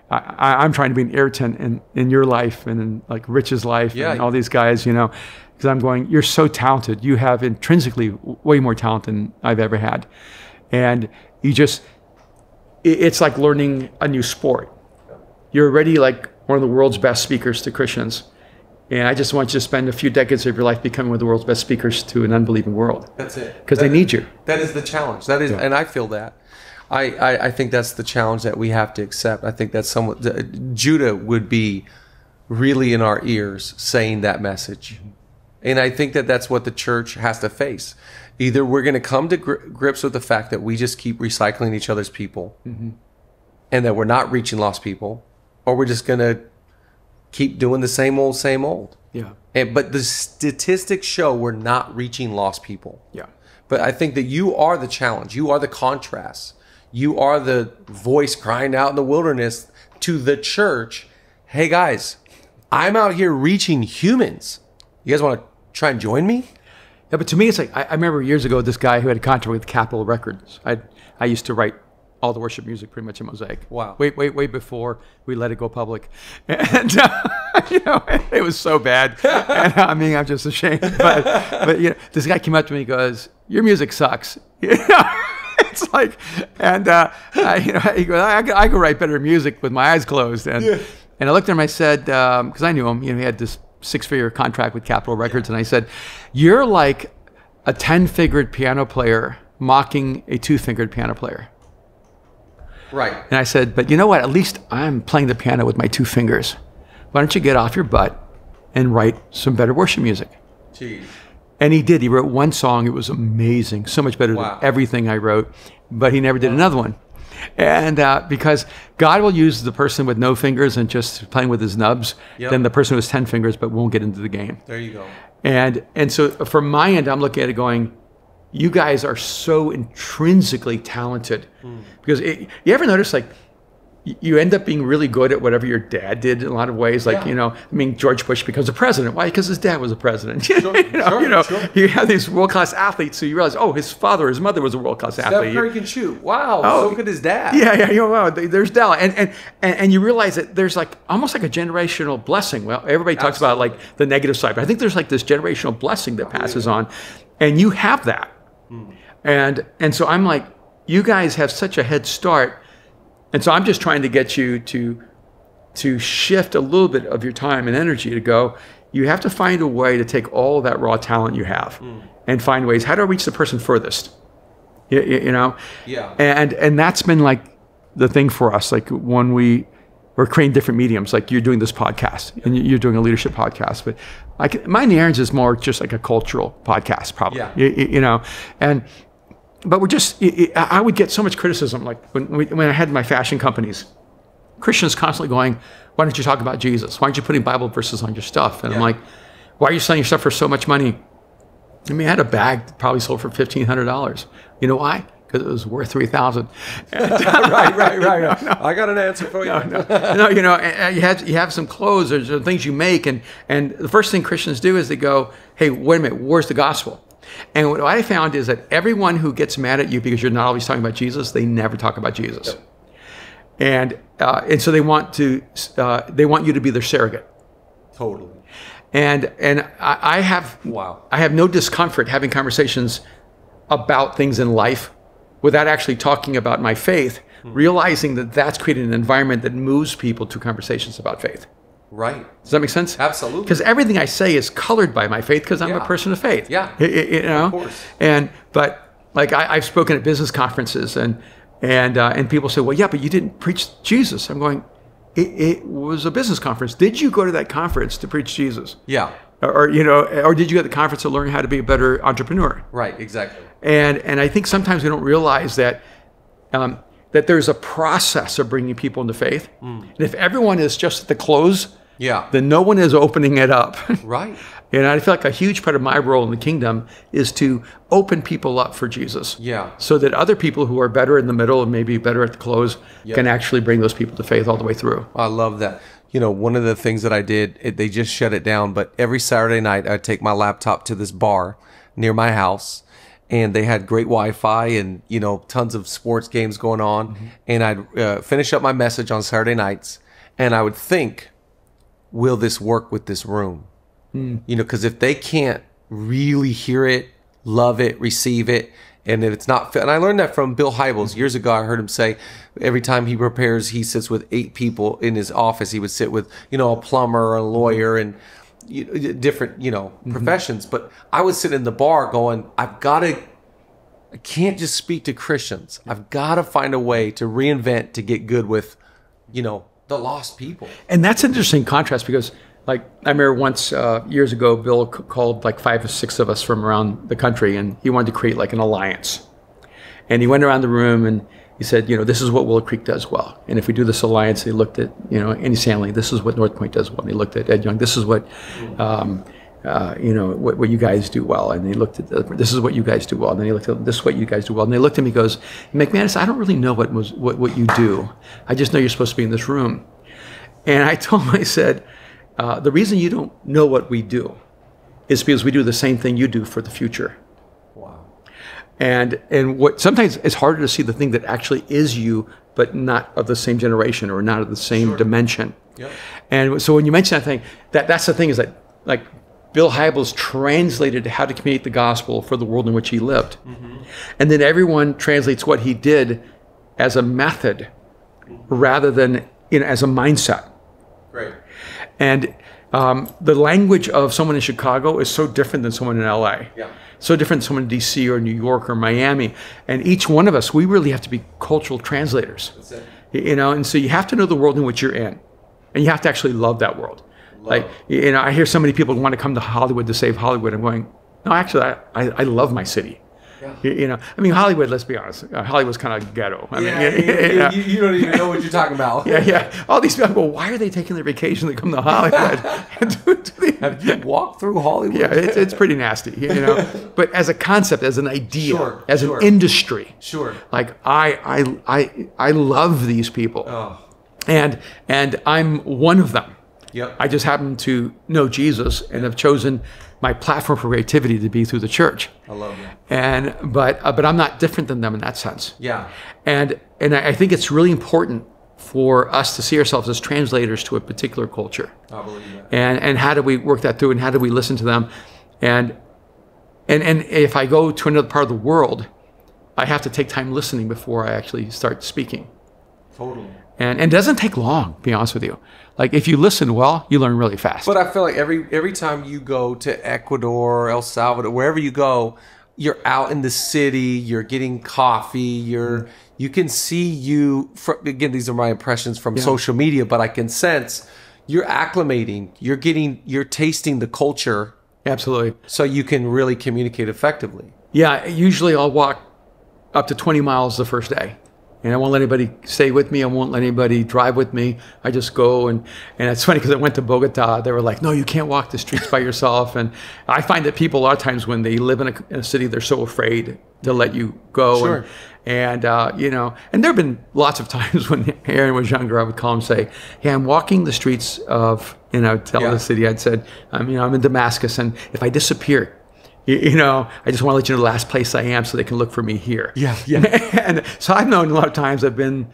[SPEAKER 2] I'm trying to be an irritant in your life and in like Rich's life and all these guys, because I'm going, you're so talented. You have intrinsically way more talent than I've ever had, and it's like learning a new sport. You're already like one of the world's best speakers to Christians. And I just want you to spend a few decades of your life becoming one of the world's best speakers to an unbelieving world.
[SPEAKER 1] That's it.
[SPEAKER 2] Because they need you.
[SPEAKER 1] That is the challenge. That is, and I feel that. I think that's the challenge that we have to accept. I think that's somewhat, Judah would be really in our ears saying that message. And I think that that's what the church has to face. Either we're going to come to grips with the fact that we just keep recycling each other's people, and that we're not reaching lost people, or we're just going to keep doing the same old.
[SPEAKER 2] Yeah.
[SPEAKER 1] But the statistics show we're not reaching lost people.
[SPEAKER 2] Yeah.
[SPEAKER 1] But I think that you are the challenge. You are the contrast. You are the voice crying out in the wilderness to the church. Hey guys, I'm out here reaching humans. You guys want to try and join me?
[SPEAKER 2] Yeah, but to me, it's like, I remember years ago, this guy who had a contract with Capitol Records. I used to write all the worship music pretty much in Mosaic.
[SPEAKER 1] Wow.
[SPEAKER 2] Way before we let it go public. And, it was so bad. And I mean, I'm just ashamed. But this guy came up to me and goes, your music sucks. It's like, and, he goes, I could write better music with my eyes closed. And I looked at him, I said, because I knew him, he had this 6-figure contract with Capitol Records. And I said, you're like a 10-fingered piano player mocking a 2-fingered piano player.
[SPEAKER 1] Right.
[SPEAKER 2] And I said, but you know what? At least I'm playing the piano with my 2 fingers. Why don't you get off your butt and write some better worship music?
[SPEAKER 1] Jeez.
[SPEAKER 2] And he did. He wrote one song. It was amazing. So much better than everything I wrote. But he never did another one. And because God will use the person with no fingers and just playing with his nubs than the person who has 10 fingers but won't get into the game.
[SPEAKER 1] There you go.
[SPEAKER 2] And so from my end, I'm looking at it going, you guys are so intrinsically talented. Because you ever notice, like, you end up being really good at whatever your dad did in a lot of ways. Like, George Bush becomes a president. Why? Because his dad was a president. Sure. You have these world-class athletes, so you realize, his mother was a world-class athlete.
[SPEAKER 1] Steph Curry can shoot. Wow, so good as dad.
[SPEAKER 2] Yeah, wow, there's Dell. And you realize that there's like almost like a generational blessing. Well, everybody talks about like the negative side, but I think there's like this generational blessing that passes on. And you have that. And so I'm like, you guys have such a head start. And so I'm just trying to get you to shift a little bit of your time and energy to go, you have to find a way to take all that raw talent you have and find ways, how do I reach the person furthest? Yeah.
[SPEAKER 1] Yeah.
[SPEAKER 2] And that's been like the thing for us. Like when we or creating different mediums. Like you're doing this podcast and you're doing a leadership podcast, but Mine the Errands is more just like a cultural podcast, probably.
[SPEAKER 1] Yeah.
[SPEAKER 2] You know, but we're just. I would get so much criticism, like when I had my fashion companies, Christians constantly going, "Why don't you talk about Jesus? Why aren't you putting Bible verses on your stuff?" And I'm like, "Why are you selling your stuff for so much money?" I mean, I had a bag that probably sold for $1,500. You know why? Because it was worth $3,000.
[SPEAKER 1] Right. No. I got an answer for you.
[SPEAKER 2] No, you know, you have some clothes or some things you make, and the first thing Christians do is they go, "Hey, wait a minute, where's the gospel?" And what I found is that everyone who gets mad at you because you're not always talking about Jesus, they never talk about Jesus. Yep. And so they want you to be their surrogate.
[SPEAKER 1] Totally.
[SPEAKER 2] And I have no discomfort having conversations about things in life without actually talking about my faith, realizing that that's creating an environment that moves people to conversations about faith.
[SPEAKER 1] Right.
[SPEAKER 2] Does that make sense?
[SPEAKER 1] Absolutely.
[SPEAKER 2] Because everything I say is colored by my faith because I'm a person of faith.
[SPEAKER 1] Yeah.
[SPEAKER 2] You know?
[SPEAKER 1] Of course.
[SPEAKER 2] But like I've spoken at business conferences and people say, "Well, yeah, but you didn't preach Jesus." I'm going, it was a business conference. Did you go to that conference to preach Jesus?
[SPEAKER 1] Yeah.
[SPEAKER 2] Or did you go to the conference to learn how to be a better entrepreneur?
[SPEAKER 1] Right, exactly.
[SPEAKER 2] And I think sometimes we don't realize that that there's a process of bringing people into faith. And if everyone is just at the close, then no one is opening it up.
[SPEAKER 1] Right.
[SPEAKER 2] And I feel like a huge part of my role in the kingdom is to open people up for Jesus.
[SPEAKER 1] Yeah.
[SPEAKER 2] So that other people who are better in the middle and maybe better at the close can actually bring those people to faith all the way through.
[SPEAKER 1] I love that. You know, one of the things that I did, they just shut it down, but every Saturday night I'd take my laptop to this bar near my house, and they had great Wi-Fi and, you know, tons of sports games going on. And I'd finish up my message on Saturday nights, and I would think, will this work with this room? You know, because if they can't really hear it, love it, receive it, and if it's not, and I learned that from Bill Hybels years ago. I heard him say every time he prepares, he sits with 8 people in his office. He would sit with, you know, a plumber, a lawyer, and different, you know, professions. But I would sit in the bar going, I can't just speak to Christians. I've got to find a way to reinvent, to get good with, you know, the lost people.
[SPEAKER 2] And that's an interesting contrast because, like, I remember once years ago, Bill called like 5 or 6 of us from around the country, and he wanted to create like an alliance. And he went around the room and he said, you know, this is what Willow Creek does well. And if we do this alliance, he looked at, you know, Andy Stanley, this is what North Point does well. And he looked at Ed Young, this is what, you know, what you guys do well. And he looked at, this is what you guys do well. And then he looked at, this is what you guys do well. And they looked at me and he goes, McManus, I don't really know what you do. I just know you're supposed to be in this room. And I told him, I said, the reason you don't know what we do is because we do the same thing you do for the future.
[SPEAKER 1] Wow.
[SPEAKER 2] And what sometimes it's harder to see the thing that actually is you, but not of the same generation or not of the same dimension.
[SPEAKER 1] Yep.
[SPEAKER 2] And so when you mention that thing, that's the thing is that, like, Bill Hybels translated how to communicate the gospel for the world in which he lived. And then everyone translates what he did as a method rather than, you know, as a mindset.
[SPEAKER 1] Great.
[SPEAKER 2] And the language of someone in Chicago is so different than someone in LA.
[SPEAKER 1] Yeah.
[SPEAKER 2] So different than someone in DC or New York or Miami. And each one of us, we really have to be cultural translators. That's it. You know, and so you have to know the world in which you're in. And you have to actually love that world. Like, you know, I hear so many people want to come to Hollywood to save Hollywood. I'm going, no, actually, I love my city. Yeah. You know, I mean, Hollywood, let's be honest, Hollywad's kind of ghetto. I mean,
[SPEAKER 1] you don't even know what you're talking about.
[SPEAKER 2] All these people go, why are they taking their vacation to come to Hollywood?
[SPEAKER 1] Have you walked through Hollywood?
[SPEAKER 2] Yeah, it's pretty nasty, you know. But as a concept, as an idea, as an industry, like I love these people, and I'm one of them.
[SPEAKER 1] Yep.
[SPEAKER 2] I just happen to know Jesus and have chosen my platform for creativity to be through the church.
[SPEAKER 1] I love that.
[SPEAKER 2] But I'm not different than them in that sense.
[SPEAKER 1] Yeah.
[SPEAKER 2] And I think it's really important for us to see ourselves as translators to a particular culture.
[SPEAKER 1] I believe that.
[SPEAKER 2] And how do we work that through, and how do we listen to them? And if I go to another part of the world, I have to take time listening before I actually start speaking.
[SPEAKER 1] Totally.
[SPEAKER 2] And it doesn't take long, to be honest with you. Like, if you listen well, you learn really fast.
[SPEAKER 1] But I feel like every time you go to Ecuador, El Salvador, wherever you go, you're out in the city, you're getting coffee, you can see again, these are my impressions from social media, but I can sense you're acclimating, you're tasting the culture.
[SPEAKER 2] Absolutely.
[SPEAKER 1] So you can really communicate effectively.
[SPEAKER 2] Yeah, usually I'll walk up to 20 miles the first day. And I won't let anybody stay with me. I won't let anybody drive with me. I just go. And it's funny because I went to Bogota. They were like, no, you can't walk the streets by yourself. And I find that people, a lot of times when they live in a city, they're so afraid to let you go.
[SPEAKER 1] Sure.
[SPEAKER 2] And you know, and there have been lots of times when Aaron was younger, I would call him and say, hey, I'm walking the streets of, tell the city, I'd said, I'm in Damascus. And if I disappear, I just want to let you know the last place I am so they can look for me here.
[SPEAKER 1] Yeah.
[SPEAKER 2] And so I've known a lot of times I've been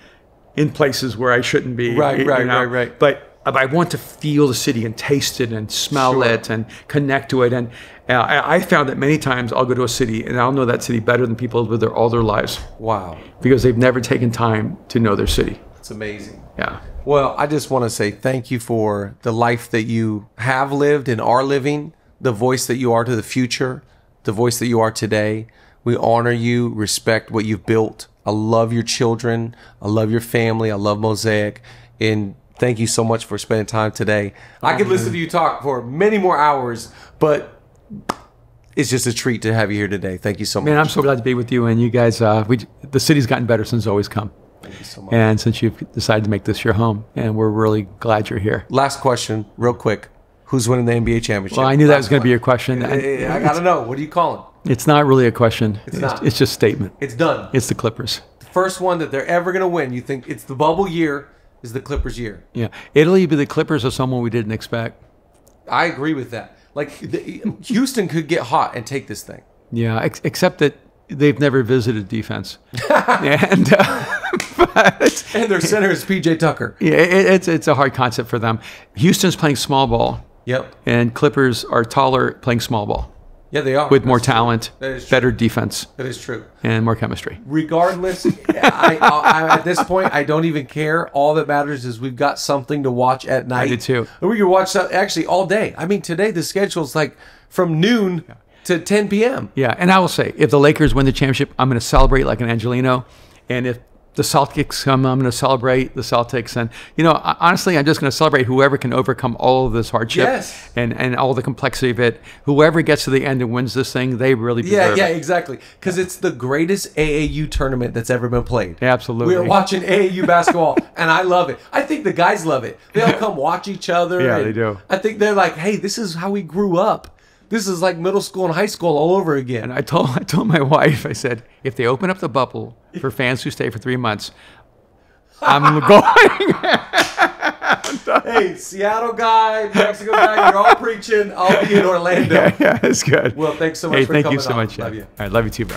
[SPEAKER 2] in places where I shouldn't be.
[SPEAKER 1] Right.
[SPEAKER 2] But I want to feel the city and taste it and smell it and connect to it. And I found that many times I'll go to a city and I'll know that city better than people with all their lives.
[SPEAKER 1] Wow.
[SPEAKER 2] Because they've never taken time to know their city.
[SPEAKER 1] It's amazing.
[SPEAKER 2] Yeah.
[SPEAKER 1] Well, I just want to say thank you for the life that you have lived and are living, the voice that you are to the future, the voice that you are today. We honor you, respect what you've built. I love your children. I love your family. I love Mosaic. And thank you so much for spending time today. I could listen to you talk for many more hours, but it's just a treat to have you here today. Thank you so much.
[SPEAKER 2] Man, I'm so glad to be with you. And you guys, the city's gotten better since Zoe's come.
[SPEAKER 1] Thank you so much.
[SPEAKER 2] And since you've decided to make this your home. And we're really glad you're here.
[SPEAKER 1] Last question, real quick. Who's winning the NBA championship?
[SPEAKER 2] Well, I knew that was going to be your question.
[SPEAKER 1] I got to know. What are you calling?
[SPEAKER 2] It's not really a question. It's just a statement.
[SPEAKER 1] It's done.
[SPEAKER 2] It's the Clippers.
[SPEAKER 1] The first one that they're ever going to win. You think it's the bubble year is the Clippers year.
[SPEAKER 2] Yeah. It'll either be the Clippers or someone we didn't expect.
[SPEAKER 1] I agree with that. Like, Houston could get hot and take this thing.
[SPEAKER 2] Yeah, except that they've never visited defense. And
[SPEAKER 1] their center is PJ Tucker.
[SPEAKER 2] Yeah, it's a hard concept for them. Houston's playing small ball.
[SPEAKER 1] Yep.
[SPEAKER 2] And Clippers are taller playing small ball.
[SPEAKER 1] Yeah, they are.
[SPEAKER 2] With more talent, better defense.
[SPEAKER 1] That is true.
[SPEAKER 2] And more chemistry.
[SPEAKER 1] Regardless, I at this point, I don't even care. All that matters is we've got something to watch at night.
[SPEAKER 2] I do too.
[SPEAKER 1] And we can watch that actually all day. I mean, today the schedule's like from noon to 10 p.m.
[SPEAKER 2] Yeah, and I will say, if the Lakers win the championship, I'm going to celebrate like an Angelino. And if the Celtics come, I'm going to celebrate the Celtics. And, honestly, I'm just going to celebrate whoever can overcome all of this hardship and all the complexity of it. Whoever gets to the end and wins this thing, they really deserve it.
[SPEAKER 1] Yeah, exactly. Because it's the greatest AAU tournament that's ever been played.
[SPEAKER 2] Absolutely.
[SPEAKER 1] We're watching AAU basketball, and I love it. I think the guys love it. They all come watch each other.
[SPEAKER 2] Yeah, they do.
[SPEAKER 1] I think they're like, hey, this is how we grew up. This is like middle school and high school all over again.
[SPEAKER 2] And I told my wife, I said, if they open up the bubble for fans who stay for 3 months, I'm going.
[SPEAKER 1] Hey, Seattle guy, Mexico guy, you're all preaching. I'll be in Orlando.
[SPEAKER 2] Yeah, it's good.
[SPEAKER 1] Well, thanks so much for coming on.
[SPEAKER 2] Thank you so much.
[SPEAKER 1] Love you.
[SPEAKER 2] All right, love you too, bro.